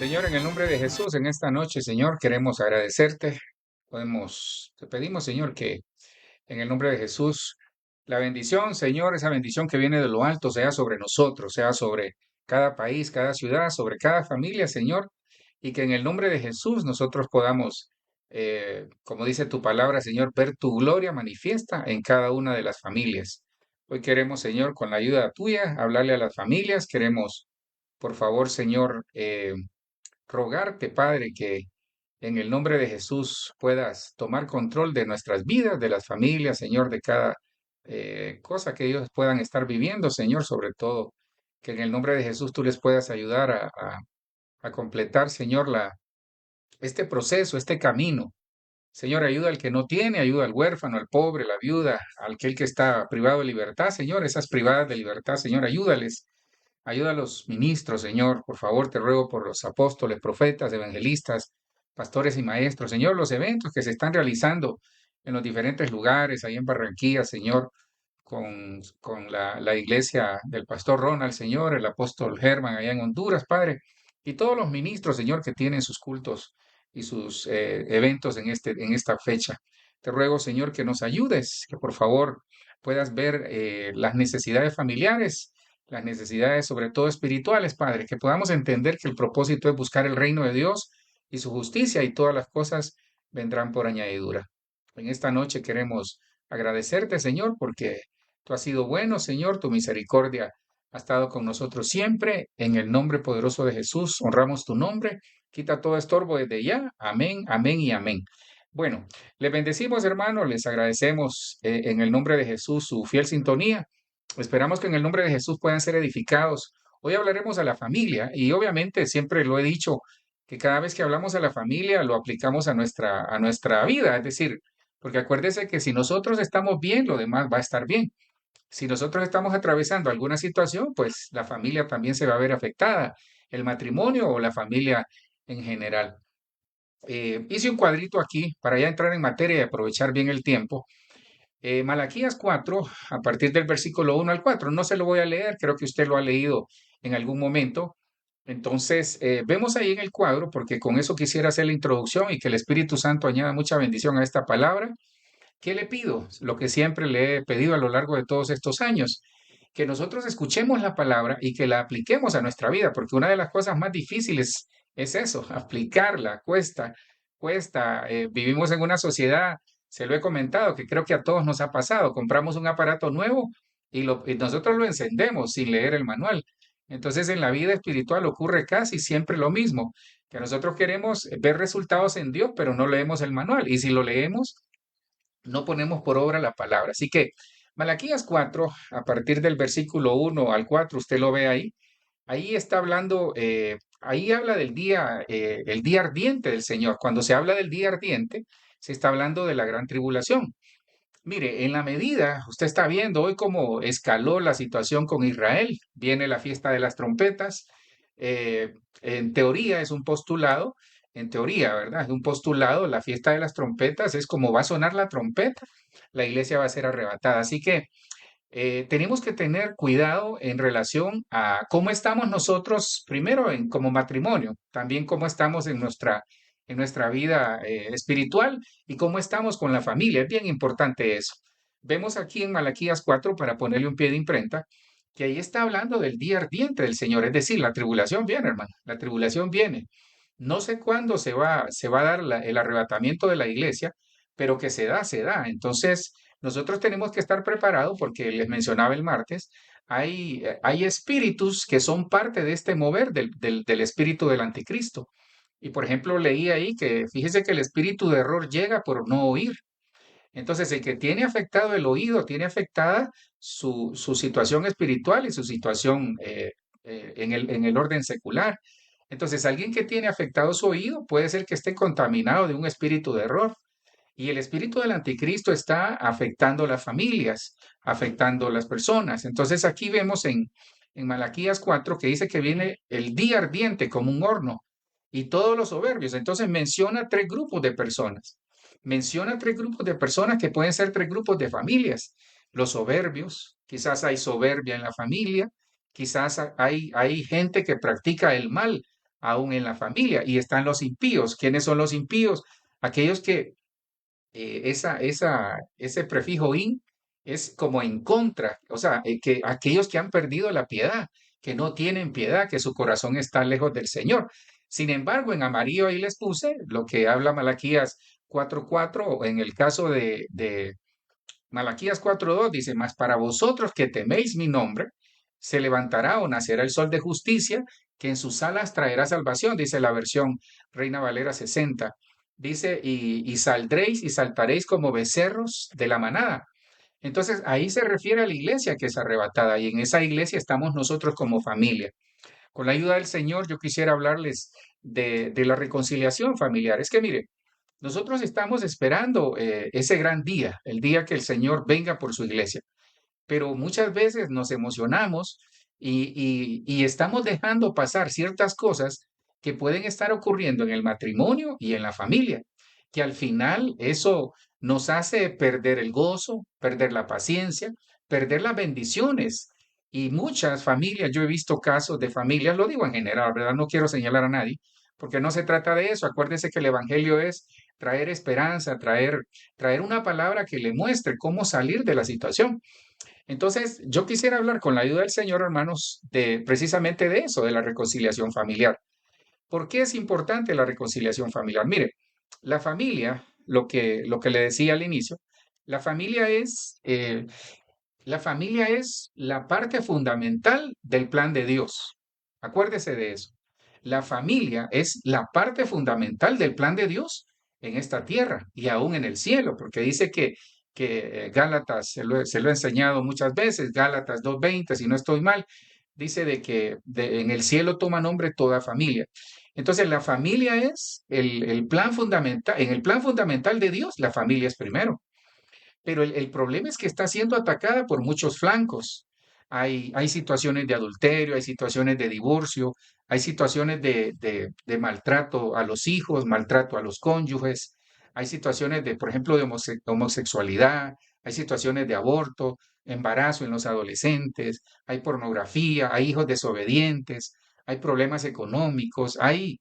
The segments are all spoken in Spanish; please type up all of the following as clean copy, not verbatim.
Señor, en el nombre de Jesús, en esta noche, Señor, queremos agradecerte. Te pedimos, Señor, que en el nombre de Jesús, la bendición, Señor, esa bendición que viene de lo alto, sea sobre nosotros, sea sobre cada país, cada ciudad, sobre cada familia, Señor, y que en el nombre de Jesús nosotros podamos, como dice tu palabra, Señor, ver tu gloria manifiesta en cada una de las familias. Hoy queremos, Señor, con la ayuda tuya, hablarle a las familias. Queremos, por favor, Señor, rogarte, Padre, que en el nombre de Jesús puedas tomar control de nuestras vidas, de las familias, Señor, de cada cosa que ellos puedan estar viviendo, Señor, sobre todo, que en el nombre de Jesús tú les puedas ayudar a completar, Señor, este proceso, este camino. Señor, ayuda al que no tiene, ayuda al huérfano, al pobre, la viuda, al que está privado de libertad, Señor, esas privadas de libertad, Señor, ayúdales. Ayuda a los ministros, Señor. Por favor, te ruego por los apóstoles, profetas, evangelistas, pastores y maestros. Señor, los eventos que se están realizando en los diferentes lugares, ahí en Barranquilla, Señor, con la iglesia del pastor Ronald, Señor, el apóstol Germán allá en Honduras, Padre, y todos los ministros, Señor, que tienen sus cultos y sus eventos en esta fecha. Te ruego, Señor, que nos ayudes, que por favor puedas ver las necesidades familiares, las necesidades sobre todo espirituales, Padre, que podamos entender que el propósito es buscar el reino de Dios y su justicia y todas las cosas vendrán por añadidura. En esta noche queremos agradecerte, Señor, porque tú has sido bueno, Señor, tu misericordia ha estado con nosotros siempre. En el nombre poderoso de Jesús, honramos tu nombre. Quita todo estorbo desde ya. Amén, amén y amén. Bueno, les bendecimos, hermanos, les agradecemos en el nombre de Jesús su fiel sintonía. Esperamos que en el nombre de Jesús puedan ser edificados. Hoy hablaremos a la familia y obviamente siempre lo he dicho que cada vez que hablamos a la familia lo aplicamos a nuestra vida, es decir, porque acuérdese que si nosotros estamos bien, lo demás va a estar bien. Si nosotros estamos atravesando alguna situación, pues la familia también se va a ver afectada, el matrimonio o la familia en general. Hice un cuadrito aquí para ya entrar en materia y aprovechar bien el tiempo. Malaquías 4, a partir del versículo 1 al 4, no se lo voy a leer, creo que usted lo ha leído en algún momento. Entonces, vemos ahí en el cuadro, porque con eso quisiera hacer la introducción y que el Espíritu Santo añada mucha bendición a esta palabra. ¿Qué le pido? Lo que siempre le he pedido a lo largo de todos estos años, que nosotros escuchemos la palabra y que la apliquemos a nuestra vida, porque una de las cosas más difíciles es eso, aplicarla, cuesta. Vivimos en una sociedad, se lo he comentado, que creo que a todos nos ha pasado, compramos un aparato nuevo y nosotros lo encendemos sin leer el manual. Entonces en la vida espiritual ocurre casi siempre lo mismo, que nosotros queremos ver resultados en Dios, pero no leemos el manual. Y si lo leemos, no ponemos por obra la palabra. Así que Malaquías 4, a partir del versículo 1 al 4, usted lo ve ahí, ahí está hablando, ahí habla del día, el día ardiente del Señor. Cuando se habla del día ardiente, se está hablando de la gran tribulación. Mire, en la medida, usted está viendo hoy cómo escaló la situación con Israel, viene la fiesta de las trompetas, en teoría es un postulado, en teoría, ¿verdad? Es un postulado, la fiesta de las trompetas es como va a sonar la trompeta, la iglesia va a ser arrebatada. Así que tenemos que tener cuidado en relación a cómo estamos nosotros, primero como matrimonio, también cómo estamos en nuestra vida espiritual y cómo estamos con la familia. Es bien importante eso. Vemos aquí en Malaquías 4, para ponerle un pie de imprenta, que ahí está hablando del día ardiente del Señor, es decir, la tribulación viene, hermano, la tribulación viene. No sé cuándo se va a dar el arrebatamiento de la iglesia, pero que se da, se da. Entonces, nosotros tenemos que estar preparados porque les mencionaba el martes, hay espíritus que son parte de este mover del espíritu del anticristo. Y por ejemplo, leí ahí que fíjese que el espíritu de error llega por no oír. Entonces, el que tiene afectado el oído, tiene afectada su situación espiritual y su situación en el orden secular. Entonces, alguien que tiene afectado su oído puede ser que esté contaminado de un espíritu de error. Y el espíritu del anticristo está afectando las familias, afectando las personas. Entonces aquí vemos en Malaquías 4 que dice que viene el día ardiente como un horno y todos los soberbios. Entonces menciona tres grupos de personas. Menciona tres grupos de personas que pueden ser tres grupos de familias. Los soberbios, quizás hay soberbia en la familia, quizás hay gente que practica el mal aún en la familia. Y están los impíos. ¿Quiénes son los impíos? Aquellos que ese prefijo in es como en contra, o sea, que aquellos que han perdido la piedad, que no tienen piedad, que su corazón está lejos del Señor. Sin embargo, en amarillo ahí les puse lo que habla Malaquías 4:4, o en el caso de Malaquías 4:2 dice, mas para vosotros que teméis mi nombre, se levantará o nacerá el sol de justicia, que en sus alas traerá salvación, dice la versión Reina Valera 60. Dice, y saldréis y saltaréis como becerros de la manada. Entonces, ahí se refiere a la iglesia que es arrebatada, y en esa iglesia estamos nosotros como familia. Con la ayuda del Señor, yo quisiera hablarles de la reconciliación familiar. Es que mire, nosotros estamos esperando ese gran día, el día que el Señor venga por su iglesia, pero muchas veces nos emocionamos y estamos dejando pasar ciertas cosas que pueden estar ocurriendo en el matrimonio y en la familia, que al final eso nos hace perder el gozo, perder la paciencia, perder las bendiciones. Y muchas familias, yo he visto casos de familias, lo digo en general, ¿verdad? No quiero señalar a nadie, porque no se trata de eso. Acuérdense que el Evangelio es traer esperanza, traer una palabra que le muestre cómo salir de la situación. Entonces, yo quisiera hablar con la ayuda del Señor, hermanos, de precisamente de eso, de la reconciliación familiar. ¿Por qué es importante la reconciliación familiar? Mire, la familia, lo que le decía al inicio, la familia es, eh, la familia es la parte fundamental del plan de Dios. Acuérdese de eso. La familia es la parte fundamental del plan de Dios en esta tierra y aún en el cielo, porque dice que Gálatas, se lo he enseñado muchas veces, Gálatas 2:20, si no estoy mal, dice de que en el cielo toma nombre toda familia. Entonces, la familia es el plan fundamental, en el plan fundamental de Dios, la familia es primero. Pero el problema es que está siendo atacada por muchos flancos. Hay situaciones de adulterio, hay situaciones de divorcio, hay situaciones de maltrato a los hijos, maltrato a los cónyuges, hay situaciones de, por ejemplo, de homosexualidad, hay situaciones de aborto, embarazo en los adolescentes, hay pornografía, hay hijos desobedientes, hay problemas económicos, hay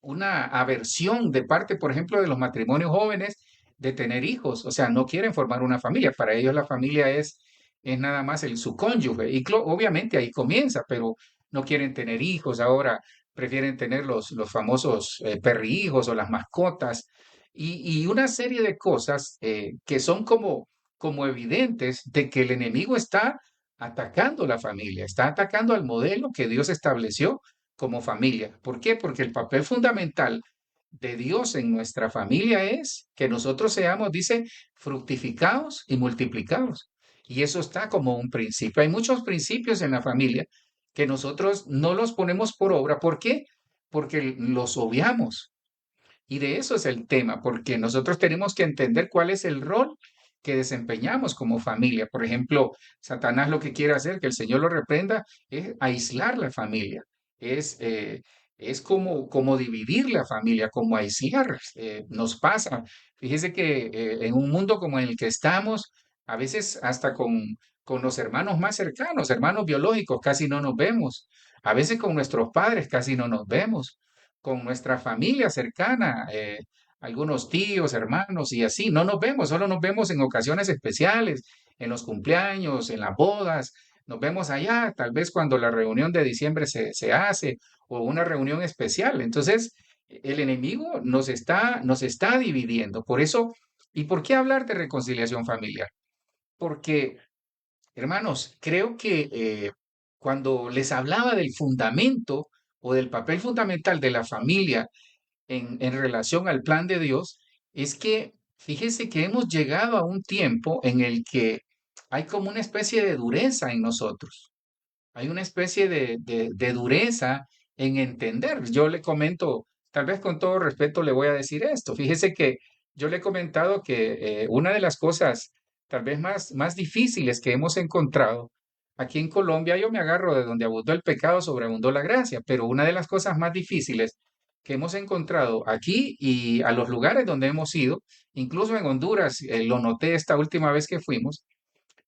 una aversión de parte, por ejemplo, de los matrimonios jóvenes de tener hijos, o sea, no quieren formar una familia, para ellos la familia es nada más su cónyuge, y obviamente ahí comienza, pero no quieren tener hijos, ahora prefieren tener los famosos perrijos o las mascotas, y una serie de cosas que son como evidentes de que el enemigo está atacando la familia, está atacando al modelo que Dios estableció como familia. ¿Por qué? Porque el papel fundamental de Dios en nuestra familia es que nosotros seamos, dice, fructificados y multiplicados. Y eso está como un principio. Hay muchos principios en la familia que nosotros no los ponemos por obra. ¿Por qué? Porque los obviamos. Y de eso es el tema, porque nosotros tenemos que entender cuál es el rol que desempeñamos como familia. Por ejemplo, Satanás lo que quiere hacer, que el Señor lo reprenda, es aislar la familia, es, eh, es como dividir la familia, como aislar. Nos pasa. Fíjese que en un mundo como en el que estamos, a veces hasta con los hermanos más cercanos, hermanos biológicos, casi no nos vemos. A veces con nuestros padres casi no nos vemos con nuestra familia cercana, algunos tíos, hermanos y así. No nos vemos, solo nos vemos en ocasiones especiales, en los cumpleaños, en las bodas. Nos vemos allá, tal vez cuando la reunión de diciembre se hace o una reunión especial. Entonces, el enemigo nos está dividiendo. Por eso, ¿y por qué hablar de reconciliación familiar? Porque, hermanos, creo que cuando les hablaba del fundamento o del papel fundamental de la familia en relación al plan de Dios, es que fíjese que hemos llegado a un tiempo en el que hay como una especie de dureza en nosotros. Hay una especie de dureza en entender. Yo le comento, tal vez con todo respeto le voy a decir esto. Fíjese que yo le he comentado que una de las cosas tal vez más difíciles que hemos encontrado aquí en Colombia, yo me agarro de donde abundó el pecado, sobreabundó la gracia, pero una de las cosas más difíciles que hemos encontrado aquí y a los lugares donde hemos ido, incluso en Honduras, lo noté esta última vez que fuimos,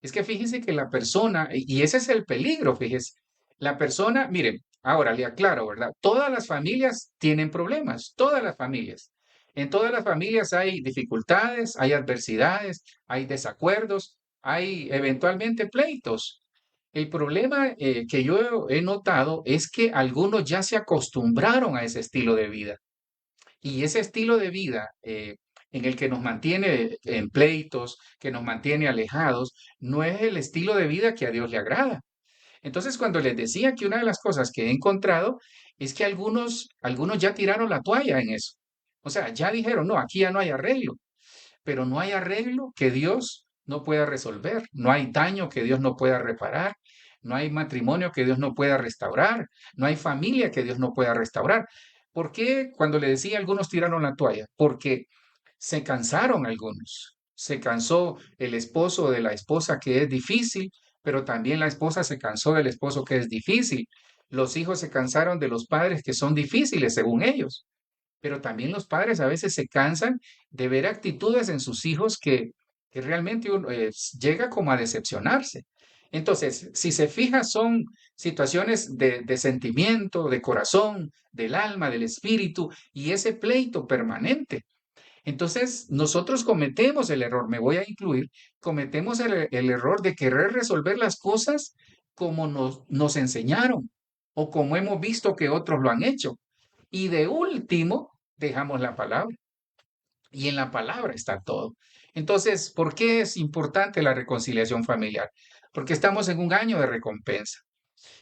es que fíjese que la persona, y ese es el peligro, fíjese, la persona, mire, Ahora le aclaro, ¿verdad? Todas las familias tienen problemas, todas las familias. En todas las familias hay dificultades, hay adversidades, hay desacuerdos, hay eventualmente pleitos. El problema que yo he notado es que algunos ya se acostumbraron a ese estilo de vida. Y ese estilo de vida en el que nos mantiene en pleitos, que nos mantiene alejados, no es el estilo de vida que a Dios le agrada. Entonces, cuando les decía que una de las cosas que he encontrado es que algunos ya tiraron la toalla en eso. O sea, ya dijeron, no, aquí ya no hay arreglo, pero no hay arreglo que Dios no pueda resolver, no hay daño que Dios no pueda reparar, no hay matrimonio que Dios no pueda restaurar, no hay familia que Dios no pueda restaurar. ¿Por qué cuando le decía algunos tiraron la toalla? Porque se cansaron algunos. Se cansó el esposo de la esposa que es difícil, pero también la esposa se cansó del esposo que es difícil. Los hijos se cansaron de los padres que son difíciles según ellos, pero también los padres a veces se cansan de ver actitudes en sus hijos que realmente llega como a decepcionarse. Entonces, si se fija, son situaciones de sentimiento, de corazón, del alma, del espíritu y ese pleito permanente. Entonces, nosotros cometemos el error, me voy a incluir, cometemos el error de querer resolver las cosas como nos enseñaron o como hemos visto que otros lo han hecho. Y de último, dejamos la palabra. Y en la palabra está todo. Entonces, ¿por qué es importante la reconciliación familiar? Porque estamos en un año de recompensa.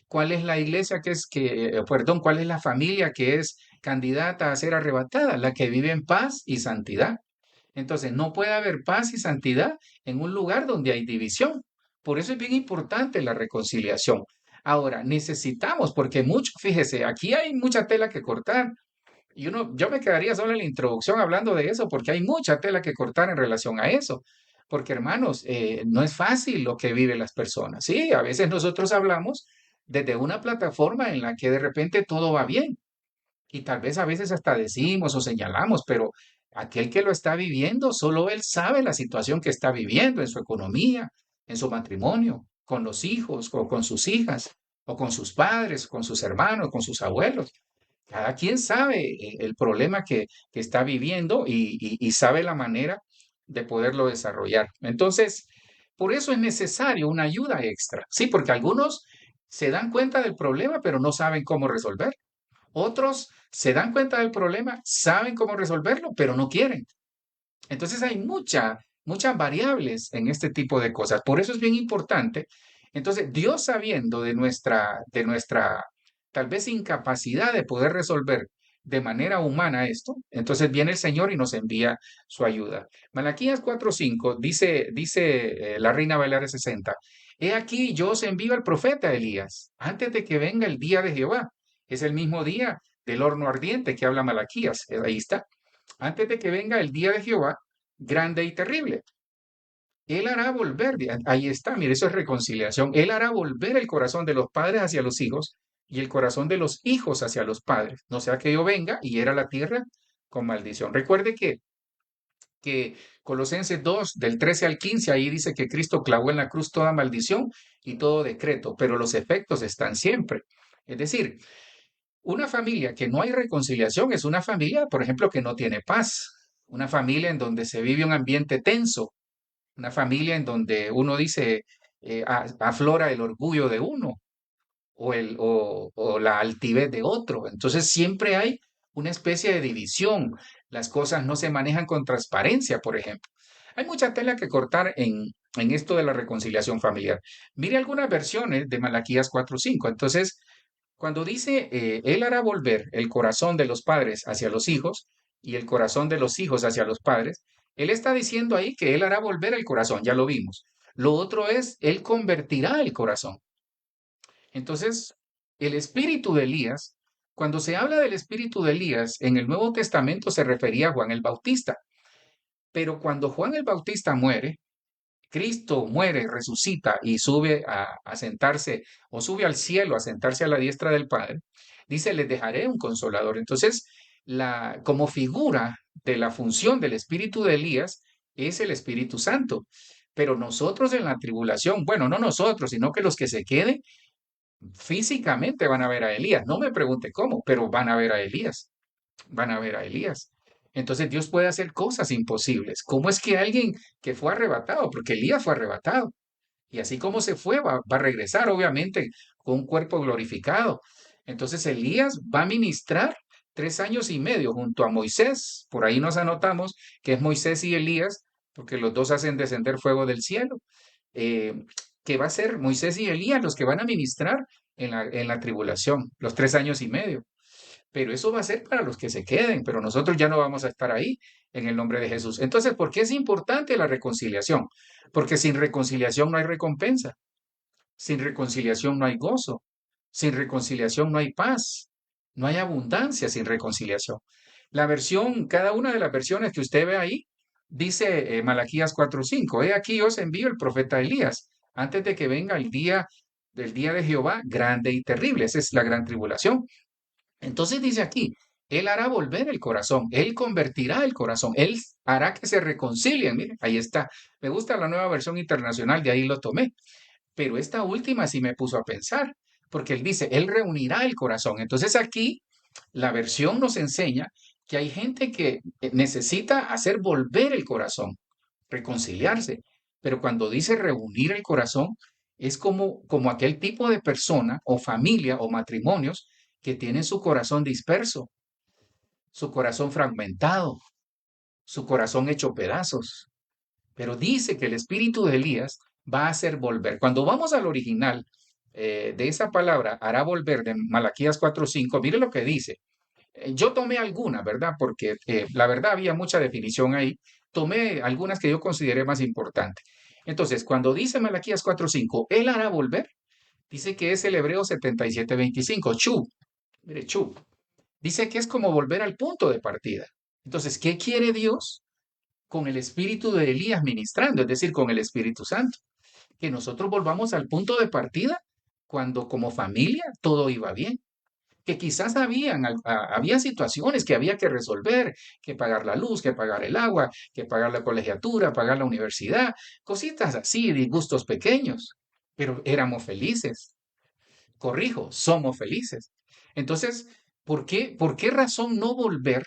¿Cuál es la iglesia perdón, cuál es la familia que es candidata a ser arrebatada? La que vive en paz y santidad. Entonces, no puede haber paz y santidad en un lugar donde hay división. Por eso es bien importante la reconciliación. Ahora, necesitamos, porque mucho, fíjese, aquí hay mucha tela que cortar. Yo me quedaría solo en la introducción hablando de eso, porque hay mucha tela que cortar en relación a eso. Porque, hermanos, no es fácil lo que viven las personas. Sí, a veces nosotros hablamos desde una plataforma en la que de repente todo va bien. Y tal vez a veces hasta decimos o señalamos, pero aquel que lo está viviendo, solo él sabe la situación que está viviendo en su economía, en su matrimonio, con los hijos o con sus hijas, o con sus padres, con sus hermanos, con sus abuelos. Cada quien sabe el problema que está viviendo y sabe la manera de poderlo desarrollar. Entonces, por eso es necesario una ayuda extra. Sí, porque algunos se dan cuenta del problema, pero no saben cómo resolver. Otros se dan cuenta del problema, saben cómo resolverlo, pero no quieren. Entonces hay muchas variables en este tipo de cosas. Por eso es bien importante. Entonces, Dios sabiendo de nuestra tal vez incapacidad de poder resolver de manera humana esto, entonces viene el Señor y nos envía su ayuda. Malaquías 4:5 dice la Reina Valera 60, He aquí yo os envío al profeta Elías antes de que venga el día de Jehová. Es el mismo día del horno ardiente que habla Malaquías. Ahí está antes de que venga el día de Jehová, grande y terrible. Él hará volver, ahí está, mire, eso es reconciliación. Él hará volver el corazón de los padres hacia los hijos y el corazón de los hijos hacia los padres. No sea que yo venga y hiera la tierra con maldición. Recuerde que Colosenses 2, del 13 al 15, ahí dice que Cristo clavó en la cruz toda maldición y todo decreto, pero los efectos están siempre. Es decir, una familia que no hay reconciliación es una familia, por ejemplo, que no tiene paz, una familia en donde se vive un ambiente tenso, una familia en donde uno dice, aflora el orgullo de uno o la altivez de otro. Entonces siempre hay una especie de división. Las cosas no se manejan con transparencia, por ejemplo. Hay mucha tela que cortar en esto de la reconciliación familiar. Mire algunas versiones de Malaquías 4:5. Entonces, cuando dice, Él hará volver el corazón de los padres hacia los hijos y el corazón de los hijos hacia los padres, Él está diciendo ahí que Él hará volver el corazón, ya lo vimos. Lo otro es, Él convertirá el corazón. Entonces, el espíritu de Elías, cuando se habla del espíritu de Elías, en el Nuevo Testamento se refería a Juan el Bautista. Pero cuando Juan el Bautista muere, Cristo muere, resucita y sube a sentarse o sube al cielo a sentarse a la diestra del Padre, dice, les dejaré un consolador. Entonces, como figura de la función del espíritu de Elías es el Espíritu Santo. Pero nosotros en la tribulación, bueno, no nosotros, sino que los que se queden, Físicamente van a ver a Elías. No me pregunte cómo, pero van a ver a Elías. Van a ver a Elías. Entonces Dios puede hacer cosas imposibles. ¿Cómo es que alguien que fue arrebatado? Porque Elías fue arrebatado. Y así como se fue, va a regresar, obviamente, con un cuerpo glorificado. Entonces Elías va a ministrar 3 años y medio junto a Moisés. Por ahí nos anotamos que es Moisés y Elías, porque los dos hacen descender fuego del cielo. eh, que va a ser Moisés y Elías los que van a ministrar en la tribulación, los 3 años y medio. Pero eso va a ser para los que se queden, pero nosotros ya no vamos a estar ahí en el nombre de Jesús. Entonces, ¿por qué es importante la reconciliación? Porque sin reconciliación no hay recompensa, sin reconciliación no hay gozo, sin reconciliación no hay paz, no hay abundancia sin reconciliación. La versión, cada una de las versiones que usted ve ahí, dice Malaquías 4:5, he aquí os envío el profeta Elías, antes de que venga el día del día de Jehová grande y terrible. Esa es la gran tribulación. Entonces dice aquí, Él hará volver el corazón, Él convertirá el corazón, Él hará que se reconcilien. Mire, ahí está. Me gusta la nueva versión internacional, de ahí lo tomé. Pero esta última sí me puso a pensar, porque Él dice, Él reunirá el corazón. Entonces aquí la versión nos enseña que hay gente que necesita hacer volver el corazón, reconciliarse. Pero cuando dice reunir el corazón, es como aquel tipo de persona o familia o matrimonios que tienen su corazón disperso, su corazón fragmentado, su corazón hecho pedazos. Pero dice que el espíritu de Elías va a hacer volver. Cuando vamos al original de esa palabra, hará volver de Malaquías 4:5, mire lo que dice. Yo tomé algunas, ¿verdad? Porque la verdad había mucha definición ahí. Tomé algunas que yo consideré más importantes. Entonces, cuando dice Malaquías 4:5, Él hará volver, dice que es el Hebreo 77:25, Chu, mire, Chu, dice que es como volver al punto de partida. Entonces, ¿qué quiere Dios con el espíritu de Elías ministrando? Es decir, con el Espíritu Santo. Que nosotros volvamos al punto de partida cuando como familia todo iba bien. Que quizás había situaciones que había que resolver, que pagar la luz, que pagar el agua, que pagar la colegiatura, pagar la universidad, cositas así, disgustos pequeños, pero éramos felices. Corrijo, somos felices. Entonces, ¿por qué razón no volver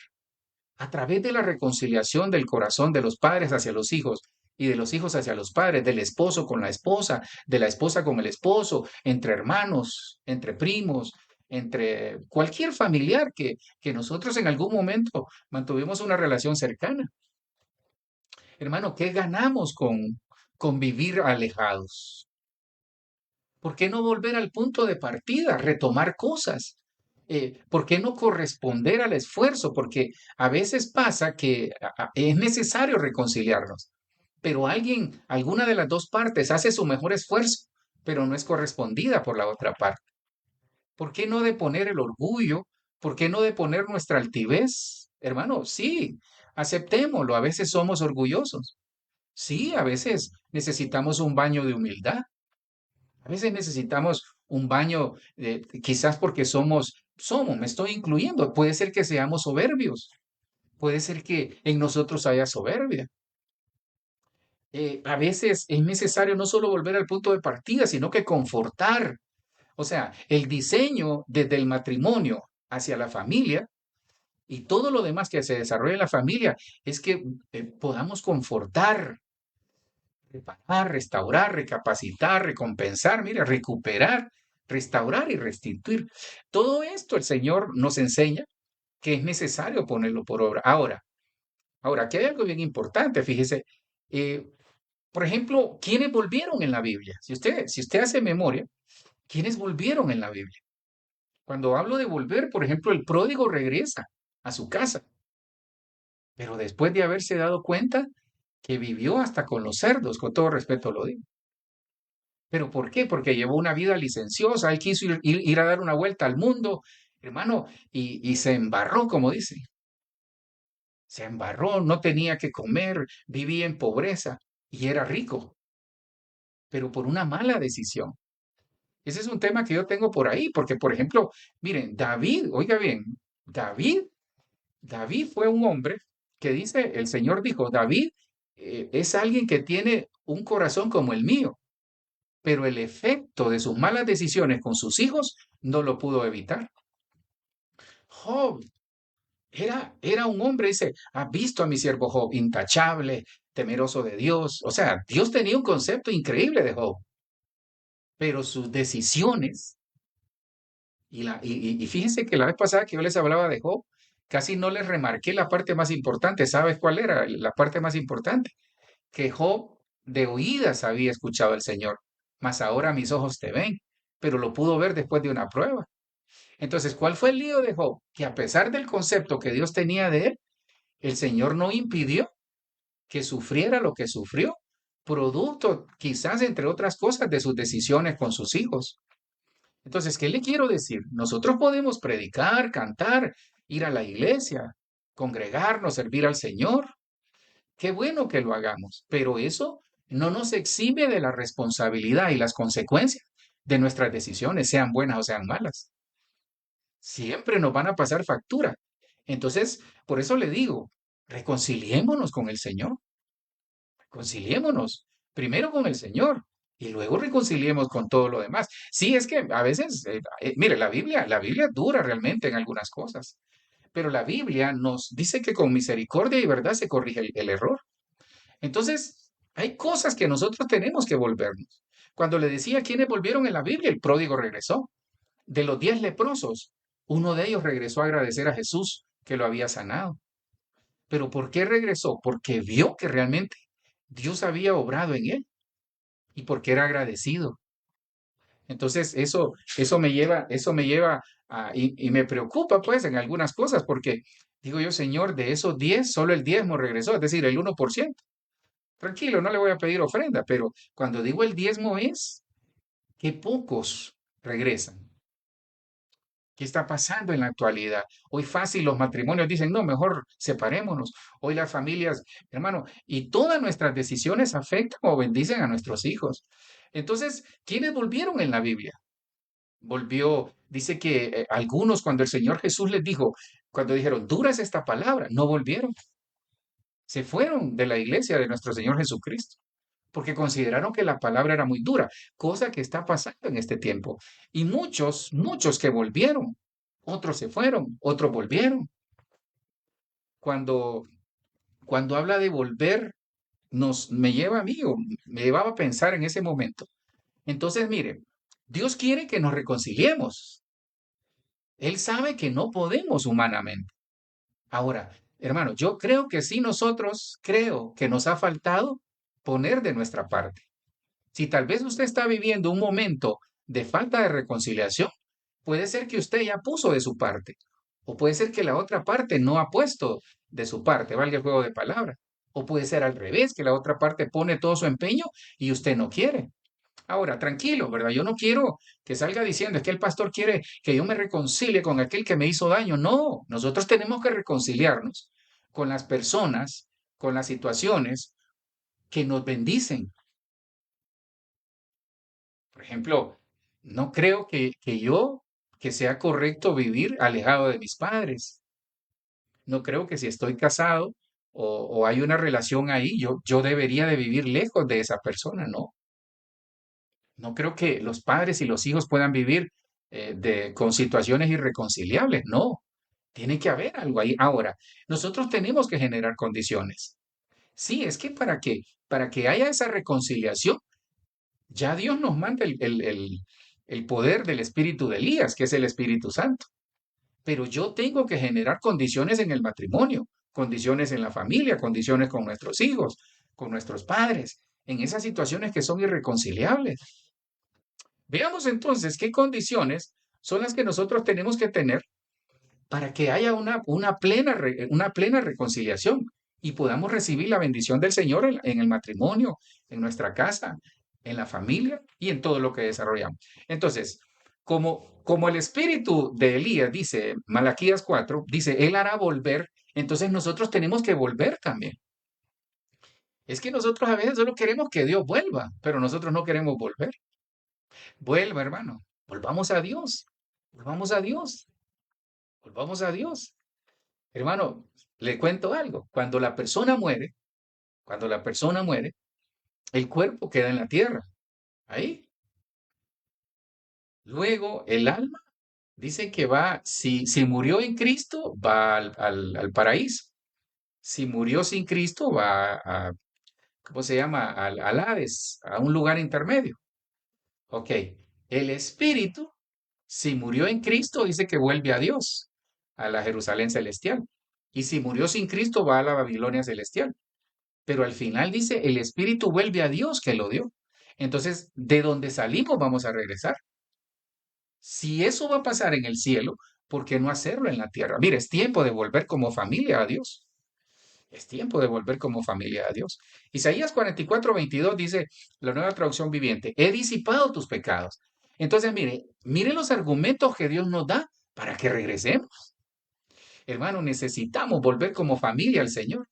a través de la reconciliación del corazón de los padres hacia los hijos y de los hijos hacia los padres, del esposo con la esposa, de la esposa con el esposo, entre hermanos, entre primos, entre cualquier familiar que nosotros en algún momento mantuvimos una relación cercana? Hermano, ¿qué ganamos con vivir alejados? ¿Por qué no volver al punto de partida, retomar cosas? ¿Por qué no corresponder al esfuerzo? Porque a veces pasa que es necesario reconciliarnos, pero alguna de las dos partes hace su mejor esfuerzo, pero no es correspondida por la otra parte. ¿Por qué no deponer el orgullo? ¿Por qué no deponer nuestra altivez? Hermano, sí, aceptémoslo. A veces somos orgullosos. Sí, a veces necesitamos un baño de humildad. A veces necesitamos un baño, quizás porque me estoy incluyendo, puede ser que seamos soberbios, puede ser que en nosotros haya soberbia. A veces es necesario no solo volver al punto de partida, sino que confortar. O sea, el diseño desde el matrimonio hacia la familia y todo lo demás que se desarrolla en la familia es que podamos confortar, reparar, restaurar, recapacitar, recompensar, mira, recuperar, restaurar y restituir. Todo esto el Señor nos enseña que es necesario ponerlo por obra. Ahora, aquí hay algo bien importante, fíjese. eh, por ejemplo, ¿quiénes volvieron en la Biblia? Si usted hace memoria, ¿quiénes volvieron en la Biblia? Cuando hablo de volver, por ejemplo, el pródigo regresa a su casa, pero después de haberse dado cuenta que vivió hasta con los cerdos, con todo respeto lo digo. ¿Pero por qué? Porque llevó una vida licenciosa, él quiso ir a dar una vuelta al mundo, hermano, y se embarró, como dice. Se embarró, no tenía que comer, vivía en pobreza y era rico, pero por una mala decisión. Ese es un tema que yo tengo por ahí, porque, por ejemplo, miren, David, oiga bien, David, David fue un hombre que dice, el Señor dijo, David es alguien que tiene un corazón como el mío. pero el efecto de sus malas decisiones con sus hijos no lo pudo evitar. Job era un hombre, dice, ha visto a mi siervo Job, intachable, temeroso de Dios. O sea, Dios tenía un concepto increíble de Job, pero sus decisiones, y fíjense que la vez pasada que yo les hablaba de Job, casi no les remarqué la parte más importante. ¿Sabes cuál era la parte más importante? Que Job de oídas había escuchado al Señor, mas ahora mis ojos te ven, pero lo pudo ver después de una prueba. Entonces, ¿cuál fue el lío de Job? Que a pesar del concepto que Dios tenía de él, el Señor no impidió que sufriera lo que sufrió, producto quizás, entre otras cosas, de sus decisiones con sus hijos. Entonces, ¿qué le quiero decir? Nosotros podemos predicar, cantar, ir a la iglesia, congregarnos, servir al Señor. Qué bueno que lo hagamos, pero eso no nos exime de la responsabilidad y las consecuencias de nuestras decisiones, sean buenas o sean malas. Siempre nos van a pasar factura. Entonces, por eso le digo, reconciliémonos con el Señor, reconciliémonos primero con el Señor y luego reconciliemos con todo lo demás. Sí, es que a veces, mire, la Biblia es dura realmente en algunas cosas, pero la Biblia nos dice que con misericordia y verdad se corrige el error. Entonces, hay cosas que nosotros tenemos que volvernos. Cuando le decía quiénes volvieron en la Biblia, el pródigo regresó. De los 10 leprosos, uno de ellos regresó a agradecer a Jesús que lo había sanado. ¿Pero por qué regresó? Porque vio que realmente Dios había obrado en él y porque era agradecido. Entonces, eso me lleva y me preocupa pues en algunas cosas porque digo yo, Señor, de esos 10 solo el diezmo regresó, es decir, el 1%. Tranquilo, no le voy a pedir ofrenda, pero cuando digo el diezmo es que pocos regresan. ¿Qué está pasando en la actualidad? Hoy fácil los matrimonios dicen, no, mejor separémonos. Hoy las familias, hermano, y todas nuestras decisiones afectan o bendicen a nuestros hijos. Entonces, ¿quiénes volvieron en la Biblia? Dice que algunos cuando el Señor Jesús les dijo, cuando dijeron, dura es esta palabra, no volvieron. Se fueron de la iglesia de nuestro Señor Jesucristo porque consideraron que la palabra era muy dura, cosa que está pasando en este tiempo. Y muchos, muchos que volvieron, otros se fueron, otros volvieron. Cuando, cuando habla de volver, me lleva a mí, o me llevaba a pensar en ese momento. Entonces, mire, Dios quiere que nos reconciliemos. Él sabe que no podemos humanamente. Ahora, hermano, yo creo que sí nosotros, creo que nos ha faltado poner de nuestra parte. Si tal vez usted está viviendo un momento de falta de reconciliación, puede ser que usted ya puso de su parte, o puede ser que la otra parte no ha puesto de su parte, valga el juego de palabras, o puede ser al revés, que la otra parte pone todo su empeño y usted no quiere. Ahora, tranquilo, ¿verdad? Yo no quiero que salga diciendo, es que el pastor quiere que yo me reconcilie con aquel que me hizo daño. No, nosotros tenemos que reconciliarnos con las personas, con las situaciones que nos bendicen. Por ejemplo, no creo que sea correcto vivir alejado de mis padres. No creo que si estoy casado o hay una relación ahí, yo debería de vivir lejos de esa persona, no. No creo que los padres y los hijos puedan vivir con situaciones irreconciliables, no. Tiene que haber algo ahí. Ahora, nosotros tenemos que generar condiciones. Sí, es que para que haya esa reconciliación, ya Dios nos manda el poder del espíritu de Elías, que es el Espíritu Santo. Pero yo tengo que generar condiciones en el matrimonio, condiciones en la familia, condiciones con nuestros hijos, con nuestros padres, en esas situaciones que son irreconciliables. Veamos entonces qué condiciones son las que nosotros tenemos que tener para que haya una plena reconciliación y podamos recibir la bendición del Señor en el matrimonio, en nuestra casa, en la familia y en todo lo que desarrollamos. Entonces, como el espíritu de Elías dice, Malaquías 4, dice, Él hará volver, entonces nosotros tenemos que volver también. Es que nosotros a veces solo queremos que Dios vuelva, pero nosotros no queremos volver. Vuelva, hermano. Volvamos a Dios. Volvamos a Dios. Volvamos a Dios. Hermano, le cuento algo. Cuando la persona muere, el cuerpo queda en la tierra. Ahí. Luego, el alma dice que va, si murió en Cristo, va al paraíso. Si murió sin Cristo, va a, ¿cómo se llama? Al Hades, a un lugar intermedio. Ok, el espíritu, si murió en Cristo, dice que vuelve a Dios, a la Jerusalén celestial. Y si murió sin Cristo, va a la Babilonia celestial. Pero al final dice, el espíritu vuelve a Dios que lo dio. Entonces, de donde salimos vamos a regresar. Si eso va a pasar en el cielo, ¿por qué no hacerlo en la tierra? Mire, es tiempo de volver como familia a Dios. Es tiempo de volver como familia a Dios. Isaías 44:22 dice, la nueva traducción viviente, he disipado tus pecados. Entonces, mire los argumentos que Dios nos da para que regresemos. Hermano, necesitamos volver como familia al Señor.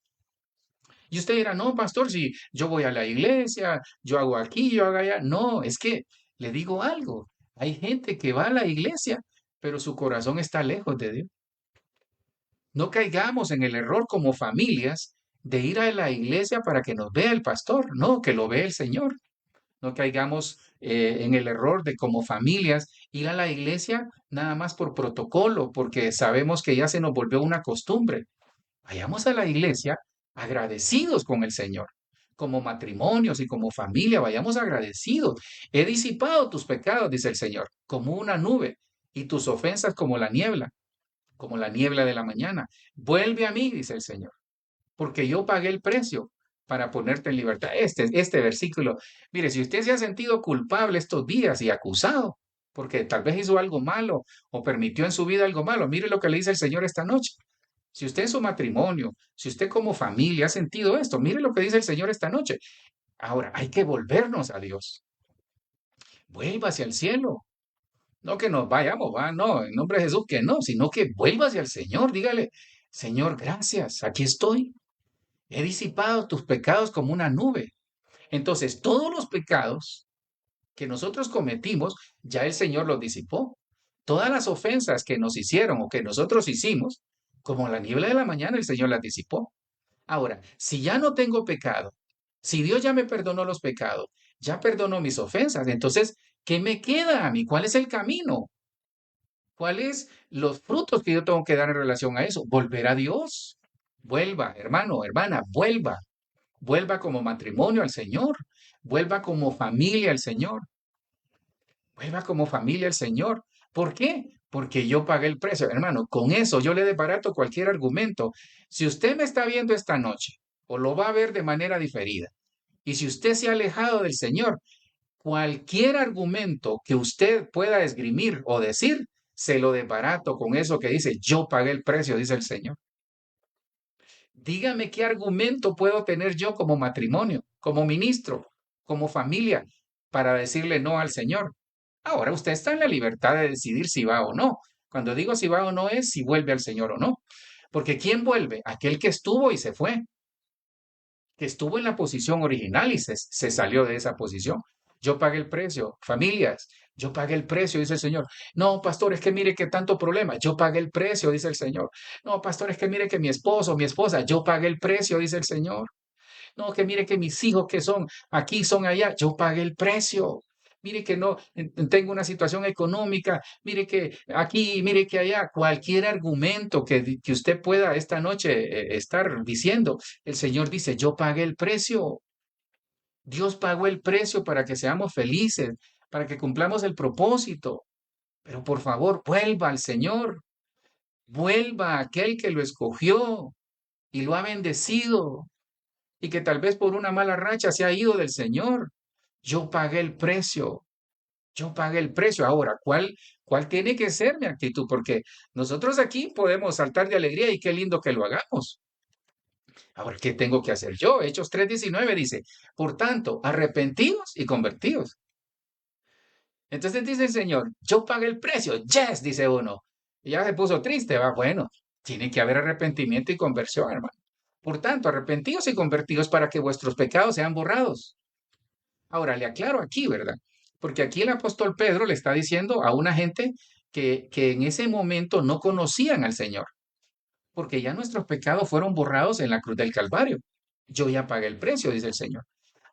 Y usted dirá, no, pastor, si yo voy a la iglesia, yo hago aquí, yo hago allá. No, es que le digo algo. Hay gente que va a la iglesia, pero su corazón está lejos de Dios. No caigamos en el error como familias de ir a la iglesia para que nos vea el pastor, no, que lo vea el Señor. No caigamos en el error de como familias ir a la iglesia nada más por protocolo, porque sabemos que ya se nos volvió una costumbre. Vayamos a la iglesia agradecidos con el Señor. Como matrimonios y como familia, vayamos agradecidos. He disipado tus pecados, dice el Señor, como una nube, y tus ofensas como la niebla de la mañana. Vuelve a mí, dice el Señor, porque yo pagué el precio para ponerte en libertad. Este versículo, mire, si usted se ha sentido culpable estos días y acusado, porque tal vez hizo algo malo o permitió en su vida algo malo, mire lo que le dice el Señor esta noche. Si usted en su matrimonio, si usted como familia ha sentido esto, mire lo que dice el Señor esta noche. Ahora, hay que volvernos a Dios. Vuelva hacia el cielo. No que nos vayamos, va, no, en nombre de Jesús que no, sino que vuelva hacia el Señor. Dígale, Señor, gracias, aquí estoy. He disipado tus pecados como una nube. Entonces, todos los pecados que nosotros cometimos, ya el Señor los disipó. Todas las ofensas que nos hicieron o que nosotros hicimos, como la niebla de la mañana, el Señor las disipó. Ahora, si ya no tengo pecado, si Dios ya me perdonó los pecados, ya perdonó mis ofensas, entonces, ¿qué me queda a mí? ¿Cuál es el camino? ¿Cuáles los frutos que yo tengo que dar en relación a eso? Volver a Dios. Vuelva, hermano, hermana, vuelva. Vuelva como matrimonio al Señor. Vuelva como familia al Señor. Vuelva como familia al Señor. ¿Por qué? Porque yo pagué el precio. Hermano, con eso yo le desbarato cualquier argumento. Si usted me está viendo esta noche o lo va a ver de manera diferida, y si usted se ha alejado del Señor, cualquier argumento que usted pueda esgrimir o decir, se lo desbarato con eso que dice, yo pagué el precio, dice el Señor. Dígame qué argumento puedo tener yo como matrimonio, como ministro, como familia, para decirle no al Señor. Ahora usted está en la libertad de decidir si va o no. Cuando digo si va o no es si vuelve al Señor o no. Porque ¿quién vuelve? Aquel que estuvo y se fue, que estuvo en la posición original y se salió de esa posición. Yo pagué el precio, familias, yo pagué el precio, dice el Señor. No, pastor, es que mire que tanto problema, yo pagué el precio, dice el Señor. No, pastor, es que mire que mi esposo, mi esposa, yo pagué el precio, dice el Señor. No, que mire que mis hijos que son aquí, son allá, yo pagué el precio. Mire que no, tengo una situación económica, mire que aquí, mire que allá, cualquier argumento que usted pueda esta noche estar diciendo, el Señor dice, yo pagué el precio. Dios pagó el precio para que seamos felices, para que cumplamos el propósito. Pero por favor, vuelva al Señor, vuelva a aquel que lo escogió y lo ha bendecido y que tal vez por una mala racha se ha ido del Señor. Yo pagué el precio, yo pagué el precio. Ahora, ¿cuál tiene que ser mi actitud? Porque nosotros aquí podemos saltar de alegría y qué lindo que lo hagamos. Ahora, ¿qué tengo que hacer yo? Hechos 3:19 dice, por tanto, arrepentidos y convertidos. Entonces dice el Señor, yo pagué el precio. Yes, dice uno. Y ya se puso triste, va. Bueno, tiene que haber arrepentimiento y conversión, hermano. Por tanto, arrepentidos y convertidos para que vuestros pecados sean borrados. Ahora, le aclaro aquí, ¿verdad? Porque aquí el apóstol Pedro le está diciendo a una gente que en ese momento no conocían al Señor, porque ya nuestros pecados fueron borrados en la cruz del Calvario. Yo ya pagué el precio, dice el Señor,